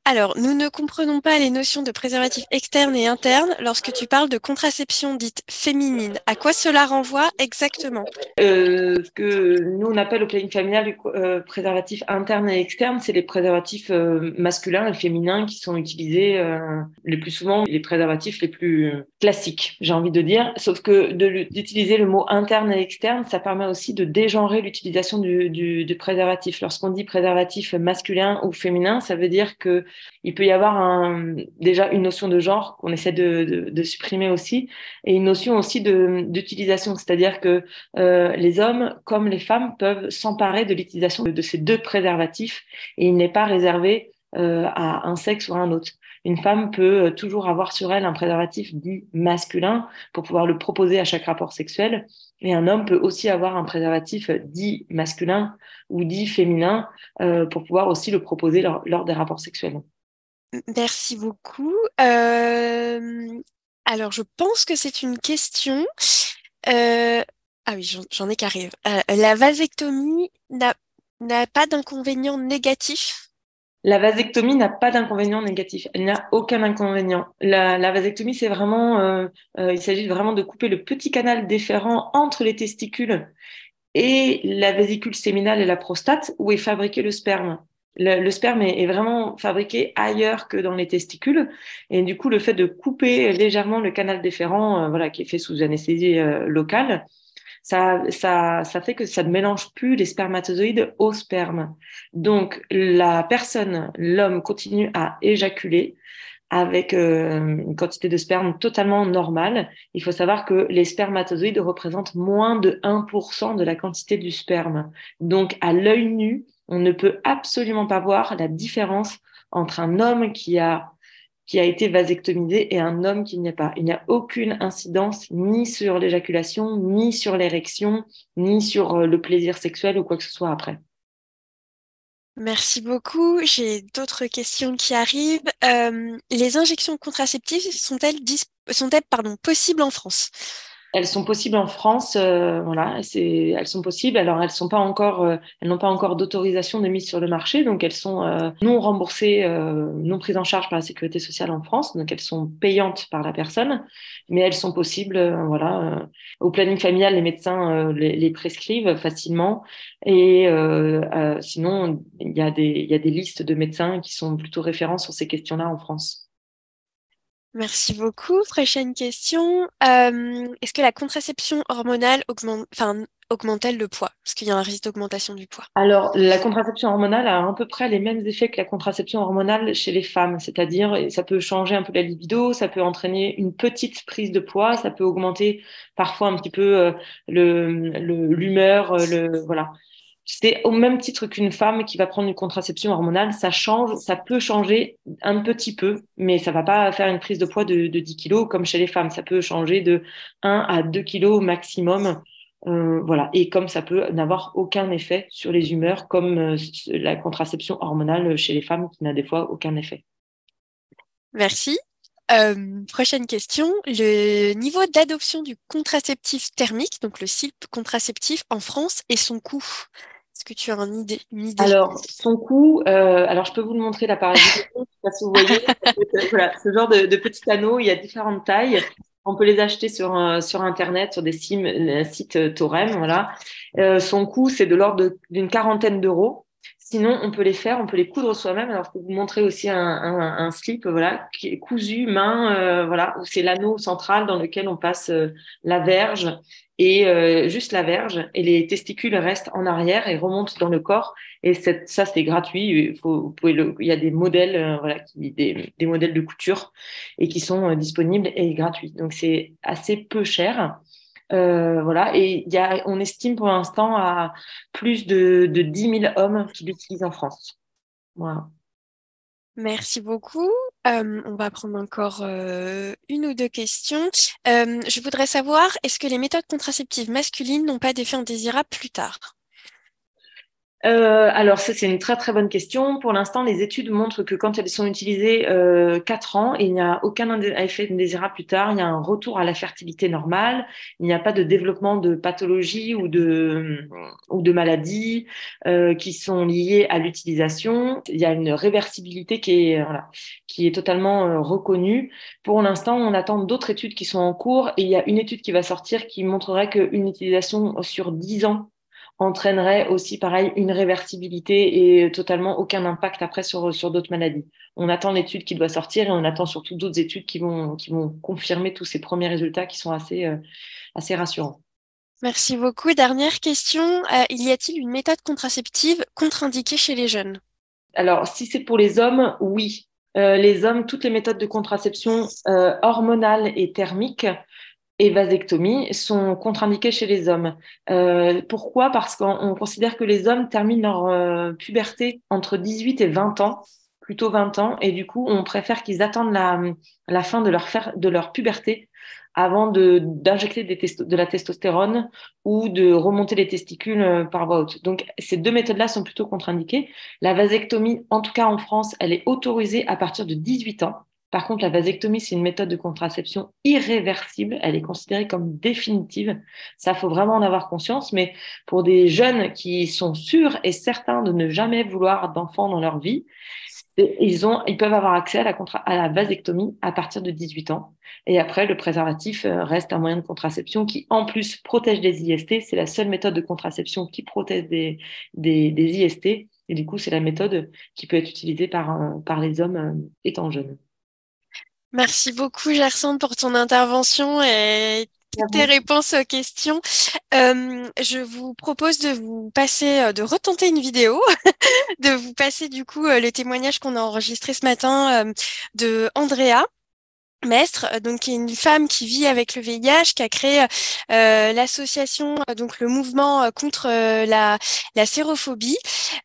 Alors, nous ne comprenons pas les notions de préservatif externe et interne lorsque tu parles de contraception dite féminine. À quoi cela renvoie exactement? Ce que nous, on appelle au planning familial préservatif interne et externe, c'est les préservatifs masculins et féminins qui sont utilisés le plus souvent, les préservatifs les plus classiques, j'ai envie de dire. Sauf que d'utiliser le mot interne et externe, ça permet aussi de dégenrer l'utilisation du préservatif. Lorsqu'on dit préservatif masculin ou féminin, ça veut dire qu'il peut y avoir déjà une notion de genre qu'on essaie de supprimer aussi, et une notion aussi d'utilisation, c'est-à-dire que les hommes comme les femmes peuvent s'emparer de l'utilisation de ces deux préservatifs, et il n'est pas réservé à un sexe ou à un autre. Une femme peut toujours avoir sur elle un préservatif dit masculin pour pouvoir le proposer à chaque rapport sexuel. Et un homme peut aussi avoir un préservatif dit masculin ou dit féminin pour pouvoir aussi le proposer lors des rapports sexuels. Merci beaucoup. Alors, je pense que c'est une question. Ah oui, j'en ai qui arrivent. La vasectomie n'a pas d'inconvénient négatif? La vasectomie n'a pas d'inconvénient négatif. Elle n'a aucun inconvénient. La vasectomie, c'est vraiment, il s'agit vraiment de couper le petit canal déférent entre les testicules et la vésicule séminale et la prostate où est fabriqué le sperme. Le sperme est vraiment fabriqué ailleurs que dans les testicules. Et du coup, le fait de couper légèrement le canal déférent, voilà, qui est fait sous anesthésie locale, ça fait que ça ne mélange plus les spermatozoïdes au sperme. Donc, la personne, l'homme, continue à éjaculer avec une quantité de sperme totalement normale. Il faut savoir que les spermatozoïdes représentent moins de 1% de la quantité du sperme. Donc, à l'œil nu, on ne peut absolument pas voir la différence entre un homme qui a été vasectomisé et un homme qui n'y est pas. Il n'y a aucune incidence ni sur l'éjaculation, ni sur l'érection, ni sur le plaisir sexuel ou quoi que ce soit après. Merci beaucoup. J'ai d'autres questions qui arrivent. Les injections contraceptives sont-elles possibles en France? Elles sont possibles en France, voilà, elles sont possibles. Alors, elles n'ont pas encore d'autorisation de mise sur le marché, donc elles sont non remboursées, non prises en charge par la sécurité sociale en France, donc elles sont payantes par la personne, mais elles sont possibles, voilà. Au planning familial, les médecins les prescrivent facilement, et sinon, il y a des listes de médecins qui sont plutôt référents sur ces questions-là en France. Merci beaucoup. Prochaine question. Est-ce que la contraception hormonale augmente-t-elle le poids? Est-ce qu'il y a un risque d'augmentation du poids? Alors, la contraception hormonale a à peu près les mêmes effets que la contraception hormonale chez les femmes, c'est-à-dire ça peut changer un peu la libido, ça peut entraîner une petite prise de poids, ça peut augmenter parfois un petit peu l'humeur, voilà. C'est au même titre qu'une femme qui va prendre une contraception hormonale, ça peut changer un petit peu, mais ça va pas faire une prise de poids de 10 kilos comme chez les femmes. Ça peut changer de 1 à 2 kilos maximum. Voilà. Et comme ça peut n'avoir aucun effet sur les humeurs, comme la contraception hormonale chez les femmes qui n'a des fois aucun effet. Merci. Prochaine question. Le niveau d'adoption du contraceptif thermique, donc le slip contraceptif en France, et son coût. Est-ce que tu as une idée? Alors, son coût, alors je peux vous le montrer là par exemple. Je sais pas si vous voyez, voilà, ce genre de petits anneaux, il y a différentes tailles. On peut les acheter sur Internet, sur des sites Thorem, voilà. Son coût, c'est de l'ordre d'une quarantaine d'euros. Sinon, on peut les coudre soi-même. Alors, je peux vous montrer aussi un slip, voilà, qui est cousu main, voilà, où c'est l'anneau central dans lequel on passe la verge et juste la verge, et les testicules restent en arrière et remontent dans le corps. Et ça, c'est gratuit. Il y a des modèles, voilà, des modèles de couture et qui sont disponibles et gratuits. Donc, c'est assez peu cher. Voilà, et on estime pour l'instant à plus de 10 000 hommes qui l'utilisent en France. Voilà. Merci beaucoup. On va prendre encore une ou deux questions. Je voudrais savoir, est-ce que les méthodes contraceptives masculines n'ont pas d'effet indésirable plus tard? Alors ça, c'est une très très bonne question. Pour l'instant, les études montrent que quand elles sont utilisées 4 ans, il n'y a aucun effet indésirable plus tard. Il y a un retour à la fertilité normale. Il n'y a pas de développement de pathologies ou de maladies qui sont liées à l'utilisation. Il y a une réversibilité qui est totalement reconnue. Pour l'instant, on attend d'autres études qui sont en cours, et il y a une étude qui va sortir qui montrerait qu'une utilisation sur 10 ans entraînerait aussi, pareil, une réversibilité et totalement aucun impact après sur d'autres maladies. On attend l'étude qui doit sortir, et on attend surtout d'autres études qui vont confirmer tous ces premiers résultats qui sont assez rassurants. Merci beaucoup. Dernière question. Y a-t-il une méthode contraceptive contre-indiquée chez les jeunes? Alors, si c'est pour les hommes, oui. Les hommes, toutes les méthodes de contraception hormonales et thermiques et vasectomie sont contre-indiquées chez les hommes. Pourquoi? Parce qu'on considère que les hommes terminent leur puberté entre 18 et 20 ans, plutôt 20 ans, et du coup, on préfère qu'ils attendent la fin de leur puberté avant d'injecter de la testostérone ou de remonter les testicules par voie haute. Donc, ces deux méthodes-là sont plutôt contre-indiquées. La vasectomie, en tout cas en France, elle est autorisée à partir de 18 ans. Par contre, la vasectomie, c'est une méthode de contraception irréversible. Elle est considérée comme définitive. Ça, faut vraiment en avoir conscience. Mais pour des jeunes qui sont sûrs et certains de ne jamais vouloir d'enfants dans leur vie, ils peuvent avoir accès à la vasectomie à partir de 18 ans. Et après, le préservatif reste un moyen de contraception qui, en plus, protège des IST. C'est la seule méthode de contraception qui protège des IST. Et du coup, c'est la méthode qui peut être utilisée par les hommes étant jeunes. Merci beaucoup, Gersande, pour ton intervention et toutes tes réponses aux questions. Je vous propose de vous passer, de retenter une vidéo, de vous passer du coup le témoignage qu'on a enregistré ce matin de Andrea Mestre, donc qui est une femme qui vit avec le VIH, qui a créé l'association, donc le mouvement contre la sérophobie,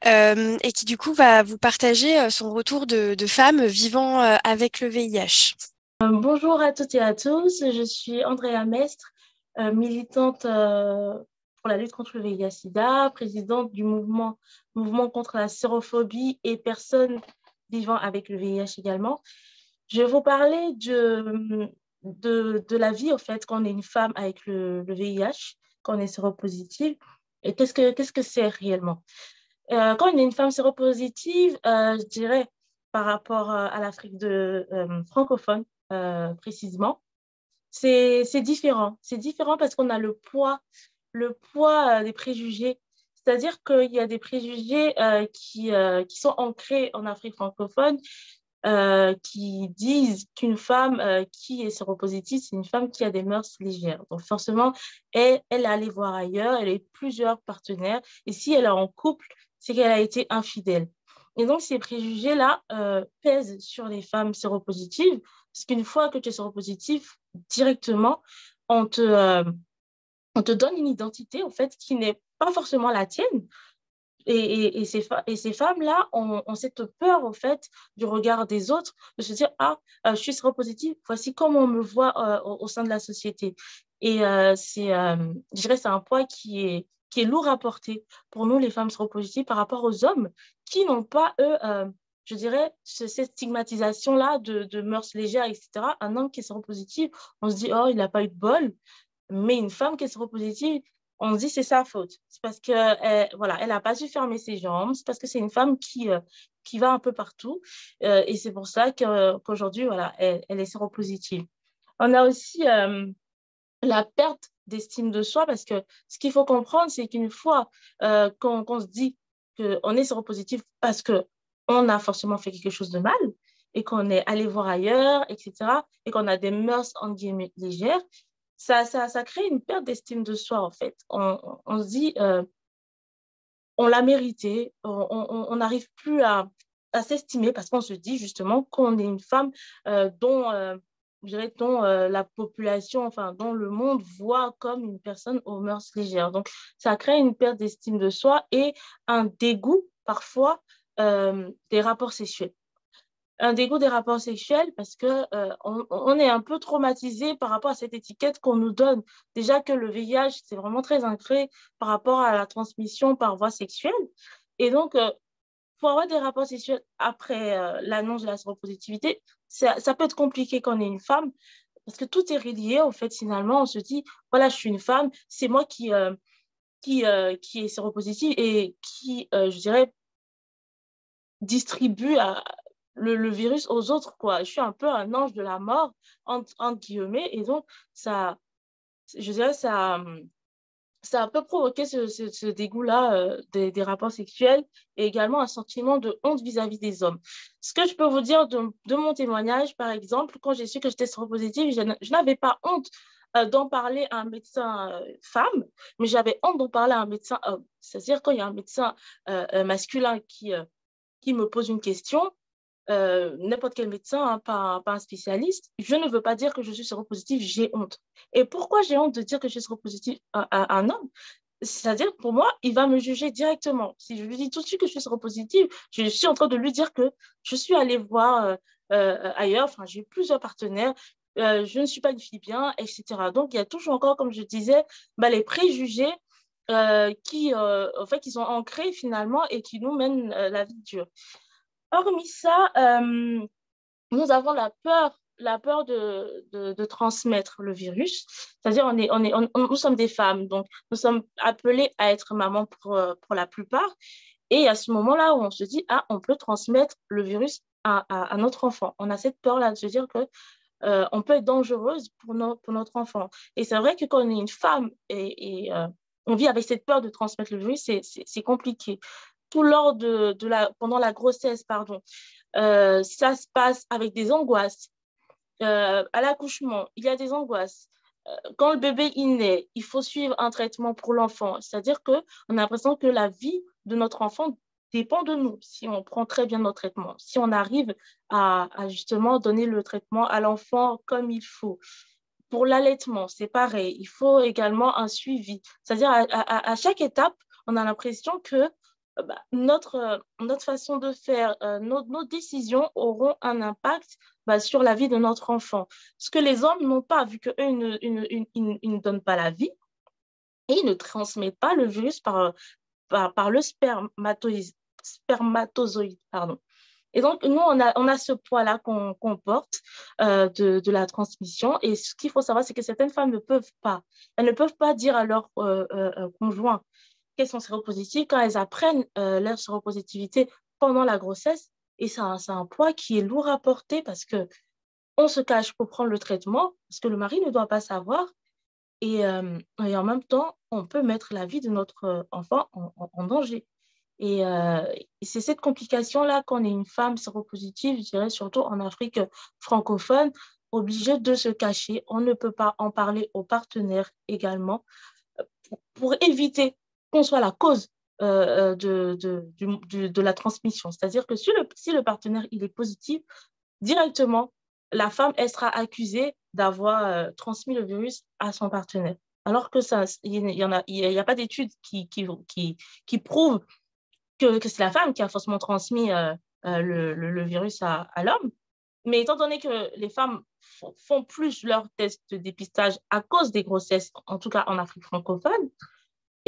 et qui du coup va vous partager son retour de femme vivant avec le VIH. Bonjour à toutes et à tous, je suis Andrea Mestre, militante pour la lutte contre le VIH-Sida, présidente du mouvement contre la sérophobie et personnes vivant avec le VIH également. Je vais vous parler de la vie, au fait, quand on est une femme avec le VIH, quand on est séropositive, et qu'est-ce que c'est réellement. Quand on est une femme séropositive, je dirais, par rapport à l'Afrique francophone, précisément, c'est différent. C'est différent parce qu'on a le poids des préjugés. C'est-à-dire qu'il y a des préjugés qui sont ancrés en Afrique francophone, qui disent qu'une femme qui est séropositive, c'est une femme qui a des mœurs légères. Donc forcément, elle est allée voir ailleurs, elle a plusieurs partenaires, et si elle est en couple, c'est qu'elle a été infidèle. Et donc, ces préjugés-là pèsent sur les femmes séropositives, parce qu'une fois que tu es séropositive, directement, on te donne une identité, en fait, qui n'est pas forcément la tienne. Et ces femmes-là ont cette peur, en fait, du regard des autres, de se dire, ah, je suis séropositive, voici comment on me voit au sein de la société. Et je dirais, c'est un poids qui est lourd à porter pour nous, les femmes séropositives, par rapport aux hommes qui n'ont pas, eux, je dirais, cette stigmatisation-là de mœurs légères, etc. Un homme qui est séropositif, on se dit, oh, il n'a pas eu de bol. Mais une femme qui est séropositive, on se dit c'est sa faute. C'est parce qu'elle voilà, elle n'a pas su fermer ses jambes, c'est parce que c'est une femme qui va un peu partout. Et c'est pour ça qu'aujourd'hui, voilà, elle est séropositive. On a aussi la perte d'estime de soi, parce que ce qu'il faut comprendre, c'est qu'une fois qu'on se dit qu'on est séropositif parce qu'on a forcément fait quelque chose de mal et qu'on est allé voir ailleurs, etc., et qu'on a des mœurs en guillemets légères, ça crée une perte d'estime de soi, en fait. On se dit, on l'a mérité, on n'arrive plus à s'estimer parce qu'on se dit justement qu'on est une femme dont la population, enfin, dont le monde voit comme une personne aux mœurs légères. Donc, ça crée une perte d'estime de soi et un dégoût, parfois, des rapports sexuels. Un dégoût des rapports sexuels parce qu'on est un peu traumatisé par rapport à cette étiquette qu'on nous donne. Déjà que le VIH, c'est vraiment très ancré par rapport à la transmission par voie sexuelle. Et donc, pour avoir des rapports sexuels après l'annonce de la séropositivité, ça peut être compliqué quand on est une femme parce que tout est relié. En fait, finalement, on se dit, voilà, je suis une femme, c'est moi qui est séropositive et qui, je dirais, distribue le virus aux autres, quoi. Je suis un peu un ange de la mort, entre guillemets, et donc, je dirais, ça ça peut provoquer ce dégoût-là des rapports sexuels et également un sentiment de honte vis-à-vis des hommes. Ce que je peux vous dire de mon témoignage, par exemple, quand j'ai su que j'étais séropositive, je n'avais pas honte d'en parler à un médecin femme, mais j'avais honte d'en parler à un médecin homme. C'est-à-dire quand il y a un médecin masculin qui me pose une question, n'importe quel médecin, hein, pas un spécialiste, je ne veux pas dire que je suis séropositive, j'ai honte. Et pourquoi j'ai honte de dire que je suis séropositive à un homme? C'est-à-dire, pour moi, il va me juger directement. Si je lui dis tout de suite que je suis séropositive, je suis en train de lui dire que je suis allée voir ailleurs, enfin, j'ai eu plusieurs partenaires, je ne suis pas une fille bien, etc. Donc, il y a toujours encore, comme je disais, bah, les préjugés en fait, qui sont ancrés finalement et qui nous mènent la vie dure. Hormis ça, nous avons la peur de transmettre le virus. C'est-à-dire, nous sommes des femmes, donc nous sommes appelées à être mamans pour la plupart. Et à ce moment-là où on se dit, ah, on peut transmettre le virus à notre enfant. On a cette peur-là de se dire que on peut être dangereuse pour notre enfant. Et c'est vrai que quand on est une femme et on vit avec cette peur de transmettre le virus, c'est compliqué. Tout lors pendant la grossesse, pardon, ça se passe avec des angoisses. À l'accouchement, il y a des angoisses. Quand le bébé il naît, il faut suivre un traitement pour l'enfant. C'est-à-dire qu'on a l'impression que la vie de notre enfant dépend de nous, si on prend très bien notre traitement, si on arrive à justement donner le traitement à l'enfant comme il faut. Pour l'allaitement, c'est pareil. Il faut également un suivi. C'est-à-dire à chaque étape, on a l'impression que notre façon de faire, nos décisions auront un impact sur la vie de notre enfant. Ce que les hommes n'ont pas, vu qu'eux, ils ne donnent pas la vie et ils ne transmettent pas le virus par le spermatozoïde. Pardon. Et donc, nous, on a ce poids-là qu'on porte de la transmission. Et ce qu'il faut savoir, c'est que certaines femmes ne peuvent pas. Elles ne peuvent pas dire à leur conjoint qu'elles sont séropositives quand elles apprennent leur séropositivité pendant la grossesse. Et c'est un poids qui est lourd à porter parce qu'on se cache pour prendre le traitement, parce que le mari ne doit pas savoir. Et en même temps, on peut mettre la vie de notre enfant en danger. Et c'est cette complication-là qu'on est une femme séropositive, je dirais surtout en Afrique francophone, obligée de se cacher. On ne peut pas en parler aux partenaires également pour éviter qu'on soit la cause de la transmission. C'est-à-dire que si le partenaire il est positif, directement, la femme, elle sera accusée d'avoir transmis le virus à son partenaire. Alors que il n'y a pas d'études qui prouvent que c'est la femme qui a forcément transmis le virus à l'homme. Mais étant donné que les femmes font plus leurs tests de dépistage à cause des grossesses, en tout cas en Afrique francophone,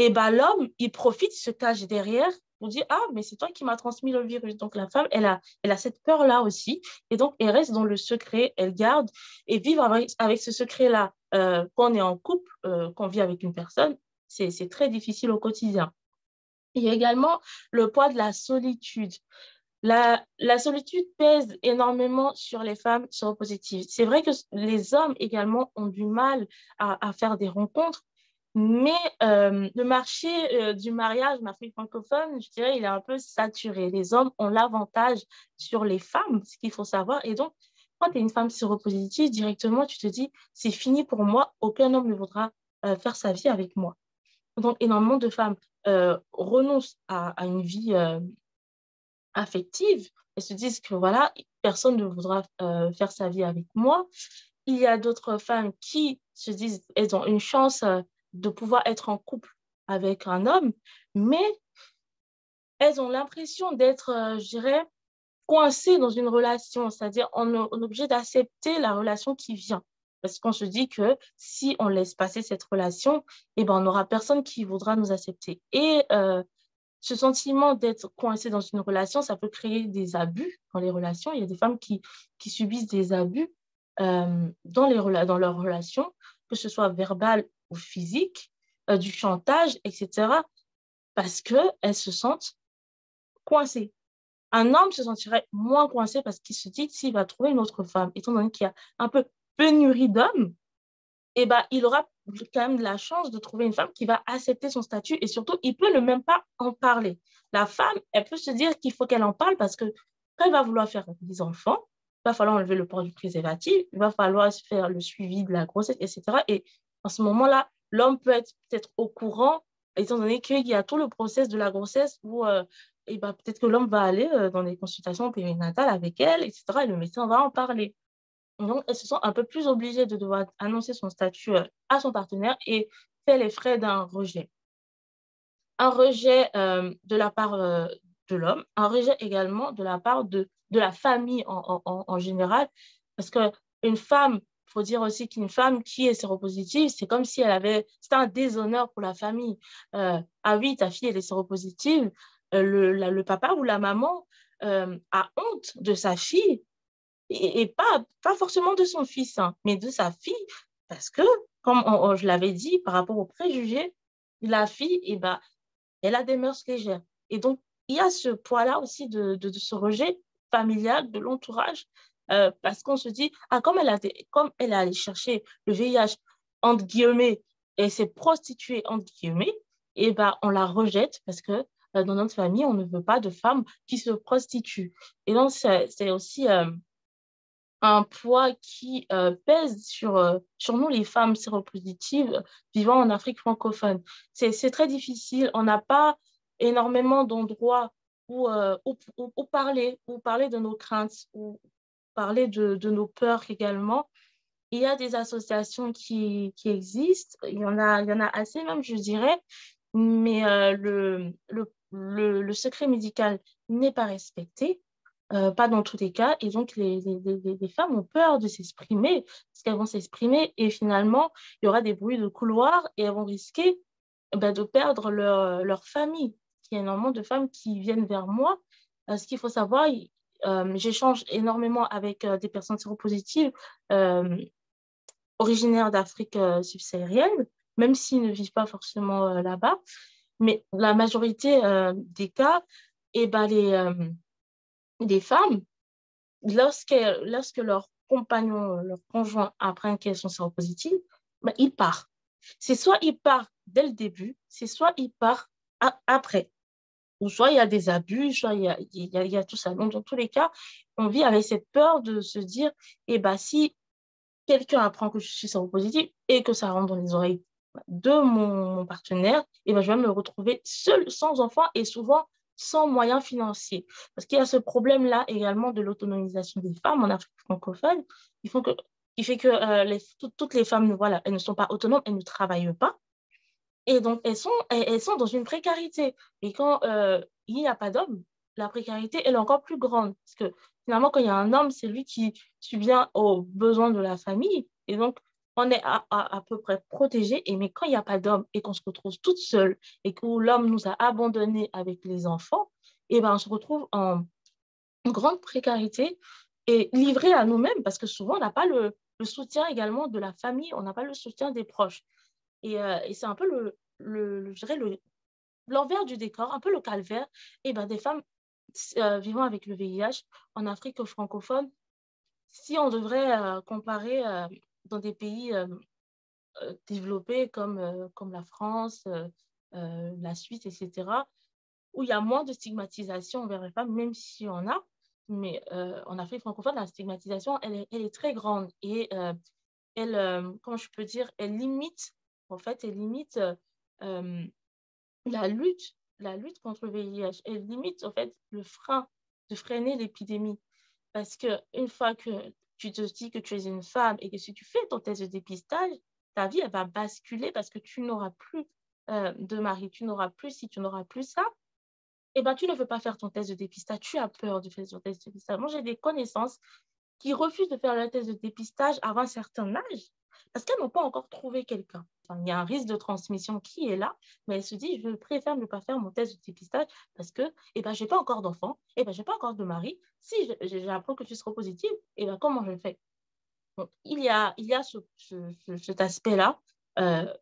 et ben l'homme, il profite, se cache derrière pour dire « Ah, mais c'est toi qui m'as transmis le virus ». Donc la femme, elle a cette peur-là aussi. Et donc, elle reste dans le secret, elle garde. Et vivre avec ce secret-là, quand on est en couple, qu'on vit avec une personne, c'est très difficile au quotidien. Il y a également le poids de la solitude. La solitude pèse énormément sur les femmes séropositives. C'est vrai que les hommes également ont du mal à faire des rencontres, mais le marché du mariage en Afrique francophone, je dirais, il est un peu saturé. Les hommes ont l'avantage sur les femmes, ce qu'il faut savoir. Et donc, quand tu es une femme séropositive, directement, tu te dis, c'est fini pour moi, aucun homme ne voudra faire sa vie avec moi. Donc, énormément de femmes renoncent à une vie affective et se disent que voilà, personne ne voudra faire sa vie avec moi. Il y a d'autres femmes qui se disent elles ont une chance de pouvoir être en couple avec un homme, mais elles ont l'impression d'être, je dirais, coincées dans une relation, c'est-à-dire on est obligé d'accepter la relation qui vient. Parce qu'on se dit que si on laisse passer cette relation, eh ben, on n'aura personne qui voudra nous accepter. Et ce sentiment d'être coincé dans une relation, ça peut créer des abus dans les relations. Il y a des femmes qui subissent des abus dans leurs relations, que ce soit verbal ou physique, du chantage, etc., parce qu'elles se sentent coincées. Un homme se sentirait moins coincé parce qu'il se dit s'il va trouver une autre femme, étant donné qu'il y a un peu pénurie d'hommes, eh ben, il aura quand même de la chance de trouver une femme qui va accepter son statut et surtout, il peut ne même pas en parler. La femme, elle peut se dire qu'il faut qu'elle en parle parce que quand elle va vouloir faire des enfants, il va falloir enlever le port du préservatif, il va falloir faire le suivi de la grossesse, etc. Et en ce moment-là, l'homme peut être peut-être au courant, étant donné qu'il y a tout le process de la grossesse où peut-être que l'homme va aller dans des consultations périnatales avec elle, etc. Et le médecin va en parler. Donc, elles se sent un peu plus obligées de devoir annoncer son statut à son partenaire et faire les frais d'un rejet. Un rejet de la part de l'homme, un rejet également de la part de la famille en général, parce qu'une femme, il faut dire aussi qu'une femme qui est séropositive, c'est comme si c'était un déshonneur pour la famille. Ah oui, ta fille, elle est séropositive, le papa ou la maman a honte de sa fille, et pas forcément de son fils, hein, mais de sa fille, parce que, comme je l'avais dit, par rapport aux préjugés, la fille, elle a des mœurs légères. Et donc, il y a ce poids-là aussi de ce rejet familial, de l'entourage, parce qu'on se dit, comme elle est allée chercher le VIH, entre guillemets, et s'est prostituée, entre guillemets, on la rejette parce que dans notre famille, on ne veut pas de femmes qui se prostituent. Et donc, c'est aussi un poids qui pèse sur nous, les femmes séropositives vivant en Afrique francophone. C'est très difficile. On n'a pas énormément d'endroits où parler de nos craintes, où parler de nos peurs également. Il y a des associations qui existent. Il y en a assez même, je dirais, mais le secret médical n'est pas respecté. Pas dans tous les cas. Et donc, les femmes ont peur de s'exprimer parce qu'elles vont s'exprimer et finalement, il y aura des bruits de couloir et elles vont risquer de perdre leur famille. Il y a énormément de femmes qui viennent vers moi. Ce qu'il faut savoir, j'échange énormément avec des personnes séropositives originaires d'Afrique subsaharienne, même s'ils ne vivent pas forcément là-bas. Mais la majorité des cas, les femmes, lorsque leurs compagnons, leurs conjoints apprennent qu'elles sont séropositives, ils partent. C'est soit ils partent dès le début, c'est soit ils partent après. Ou soit il y a des abus, soit il y a tout ça. Donc, dans tous les cas, on vit avec cette peur de se dire, si quelqu'un apprend que je suis séropositive et que ça rentre dans les oreilles de mon partenaire, je vais me retrouver seule, sans enfant et souvent sans moyens financiers. Parce qu'il y a ce problème-là également de l'autonomisation des femmes en Afrique francophone, qui fait que toutes les femmes, voilà, elles ne sont pas autonomes, elles ne travaillent pas. Et donc, elles sont dans une précarité. Et quand il n'y a pas d'homme, la précarité, elle est encore plus grande. Parce que finalement, quand il y a un homme, c'est lui qui subvient aux besoins de la famille. Et donc, on est à peu près protégé. Mais quand il n'y a pas d'homme et qu'on se retrouve toute seule et que l'homme nous a abandonnés avec les enfants, on se retrouve en grande précarité et livré à nous-mêmes parce que souvent, on n'a pas le soutien également de la famille, on n'a pas le soutien des proches. Et c'est un peu je dirais l'envers du décor, un peu le calvaire des femmes vivant avec le VIH en Afrique francophone. Si on devrait comparer dans des pays développés comme la France, la Suisse, etc., où il y a moins de stigmatisation envers les femmes, même si on a, mais en Afrique francophone, la stigmatisation, elle est très grande et comment je peux dire, elle limite la lutte contre le VIH. Elle limite, en fait, le frein, de freiner l'épidémie. Parce qu'une fois que tu te dis que tu es une femme et que si tu fais ton test de dépistage, ta vie, elle va basculer parce que tu n'auras plus de mari, si tu n'auras plus ça, tu ne veux pas faire ton test de dépistage, tu as peur de faire ton test de dépistage. Moi, j'ai des connaissances qui refusent de faire le test de dépistage avant un certain âge parce qu'elles n'ont pas encore trouvé quelqu'un. Il y a un risque de transmission qui est là, mais elles se disent, je préfère ne pas faire mon test de dépistage parce que je n'ai pas encore d'enfant, je n'ai pas encore de mari. Si j'apprends que tu seras positive, comment je le fais? Donc, il y a cet aspect-là je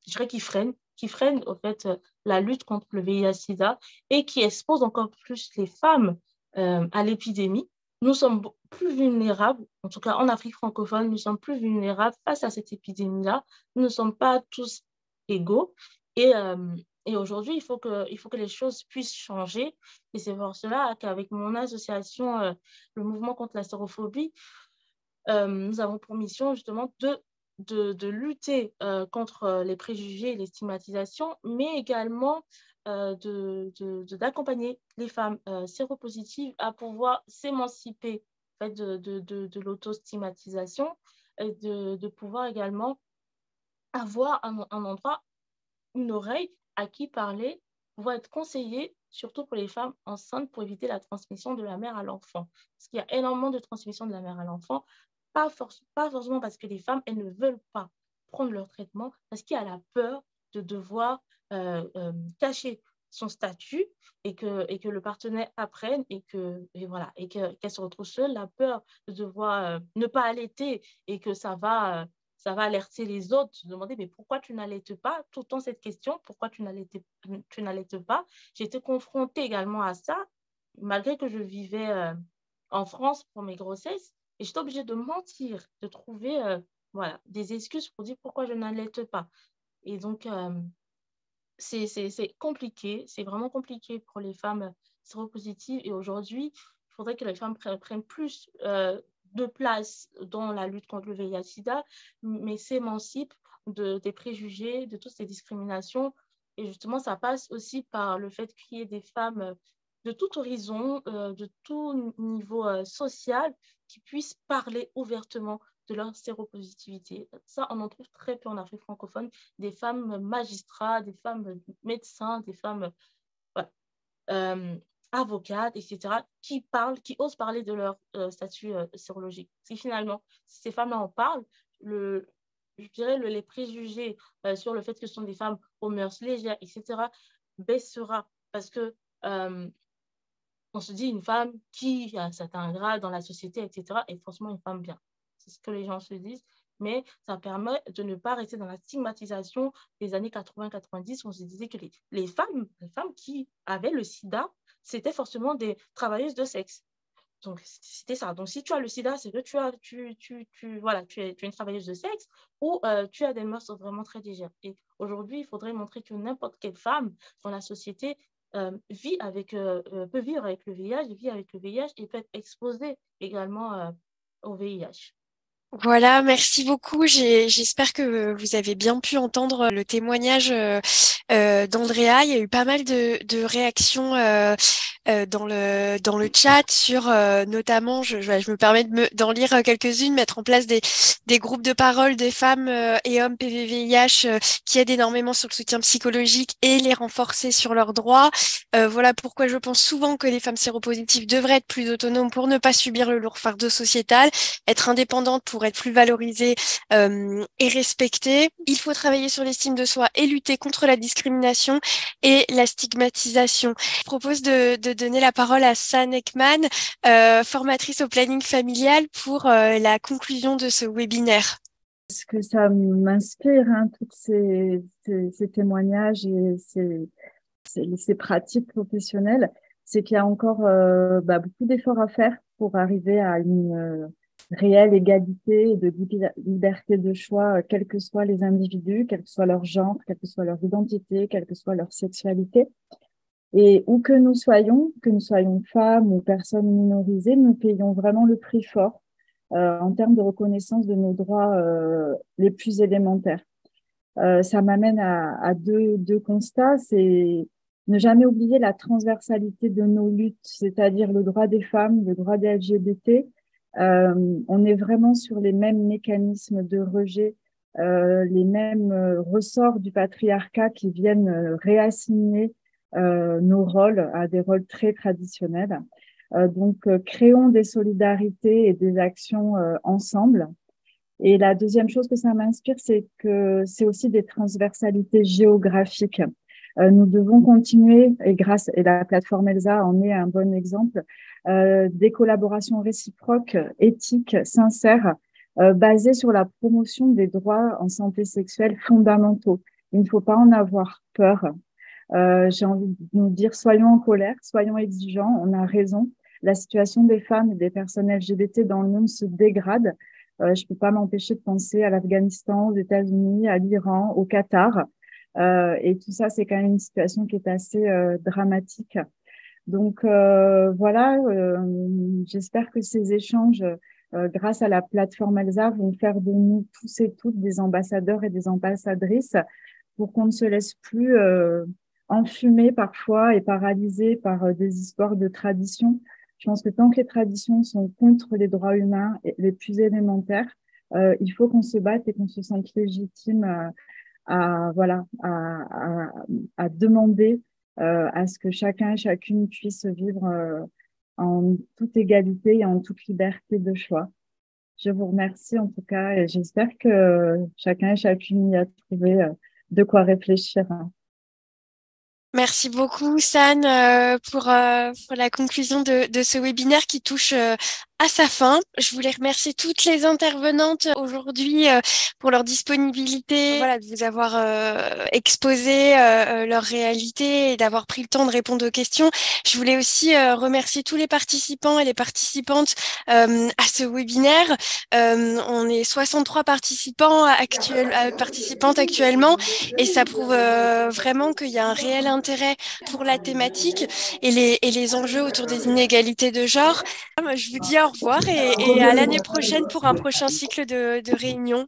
dirais, qui freine au fait la lutte contre le VIH-Sida et qui expose encore plus les femmes à l'épidémie nous sommes plus vulnérables, en tout cas en Afrique francophone, nous sommes plus vulnérables face à cette épidémie-là. Nous ne sommes pas tous égaux. Et, et aujourd'hui, il faut que les choses puissent changer. Et c'est pour cela qu'avec mon association, le mouvement contre la sérophobie, nous avons pour mission justement de lutter contre les préjugés et les stigmatisations, mais également d'accompagner les femmes séropositives à pouvoir s'émanciper en fait, de l'autostigmatisation et de pouvoir également avoir un endroit, une oreille à qui parler, pouvoir être conseillé, surtout pour les femmes enceintes, pour éviter la transmission de la mère à l'enfant. Parce qu'il y a énormément de transmission de la mère à l'enfant, pas forcément parce que les femmes, elles ne veulent pas prendre leur traitement, parce qu'il y a la peur de devoir cacher son statut et que le partenaire apprenne qu'elle se retrouve seule, la peur de devoir ne pas allaiter et que ça va alerter les autres, se demander mais pourquoi tu n'allaites pas, tout le temps cette question, pourquoi tu n'allaites pas. J'ai été confrontée également à ça, malgré que je vivais en France pour mes grossesses, et j'étais obligée de mentir, de trouver des excuses pour dire pourquoi je n'allaite pas. Et donc, c'est compliqué, c'est vraiment compliqué pour les femmes séropositives. Et aujourd'hui, il faudrait que les femmes prennent plus de place dans la lutte contre le VIH-Sida, mais s'émancipent des préjugés, de toutes ces discriminations. Et justement, ça passe aussi par le fait qu'il y ait des femmes de tout horizon, de tout niveau social, qui puissent parler ouvertement de leur séropositivité. Ça, on en trouve très peu en Afrique francophone. Des femmes magistrats, des femmes médecins, des femmes avocates, etc., qui osent parler de leur statut sérologique. Si finalement, si ces femmes-là en parlent, je dirais les préjugés sur le fait que ce sont des femmes aux mœurs légères, etc., baissera parce que on se dit une femme qui a un certain grade dans la société, etc., est forcément une femme bien. C'est ce que les gens se disent, mais ça permet de ne pas rester dans la stigmatisation des années 80-90. On se disait que les femmes qui avaient le sida, c'était forcément des travailleuses de sexe. Donc, c'était ça. Donc, si tu as le sida, c'est que tu es une travailleuse de sexe ou tu as des mœurs vraiment très légères. Et aujourd'hui, il faudrait montrer que n'importe quelle femme dans la société peut vivre avec le VIH, vit avec le VIH et peut être exposée également au VIH. Voilà, merci beaucoup. J'espère que vous avez bien pu entendre le témoignage d'Andrea. Il y a eu pas mal de réactions dans le chat sur notamment, je me permets d'en lire quelques-unes, mettre en place des groupes de parole des femmes et hommes PVVIH qui aident énormément sur le soutien psychologique et les renforcer sur leurs droits. Voilà pourquoi je pense souvent que les femmes séropositives devraient être plus autonomes pour ne pas subir le lourd fardeau sociétal, être indépendantes pour être plus valorisées et respectées. Il faut travailler sur l'estime de soi et lutter contre la discrimination et la stigmatisation. Je propose de donner la parole à San Ekman, formatrice au planning familial, pour la conclusion de ce webinaire. Ce que ça m'inspire, tous ces témoignages et ces pratiques professionnelles, c'est qu'il y a encore beaucoup d'efforts à faire pour arriver à une réelle égalité et de liberté de choix, quels que soient les individus, quel que soit leur genre, quelle que soit leur identité, quelle que soit leur sexualité. Et où que nous soyons femmes ou personnes minorisées, nous payons vraiment le prix fort en termes de reconnaissance de nos droits les plus élémentaires. Ça m'amène à deux constats. C'est ne jamais oublier la transversalité de nos luttes, c'est-à-dire le droit des femmes, le droit des LGBT. On est vraiment sur les mêmes mécanismes de rejet, les mêmes ressorts du patriarcat qui viennent réassigner nos rôles à des rôles très traditionnels. Donc, créons des solidarités et des actions ensemble. Et la deuxième chose que ça m'inspire, c'est que c'est aussi des transversalités géographiques. Nous devons continuer, et la plateforme ELSA en est un bon exemple, des collaborations réciproques, éthiques, sincères, basées sur la promotion des droits en santé sexuelle fondamentaux. Il ne faut pas en avoir peur. J'ai envie de nous dire, soyons en colère, soyons exigeants, on a raison, la situation des femmes et des personnes LGBT dans le monde se dégrade. Je peux pas m'empêcher de penser à l'Afghanistan, aux États-Unis, à l'Iran, au Qatar. Et tout ça, c'est quand même une situation qui est assez dramatique. Donc voilà, j'espère que ces échanges, grâce à la plateforme ELSA, vont faire de nous tous et toutes des ambassadeurs et des ambassadrices pour qu'on ne se laisse plus enfumer parfois et paralyser par des histoires de traditions. Je pense que tant que les traditions sont contre les droits humains les plus élémentaires, il faut qu'on se batte et qu'on se sente légitime voilà, à demander à ce que chacun et chacune puisse vivre en toute égalité et en toute liberté de choix. Je vous remercie en tout cas et j'espère que chacun et chacune y a trouvé de quoi réfléchir. Merci beaucoup, San, pour la conclusion de ce webinaire qui touche à sa fin. Je voulais remercier toutes les intervenantes aujourd'hui pour leur disponibilité, voilà, de vous avoir exposé leur réalité et d'avoir pris le temps de répondre aux questions. Je voulais aussi remercier tous les participants et les participantes à ce webinaire. On est 63 participantes actuellement et ça prouve vraiment qu'il y a un réel intérêt pour la thématique et les enjeux autour des inégalités de genre. Je vous dis au revoir et à l'année prochaine pour un prochain cycle de réunions.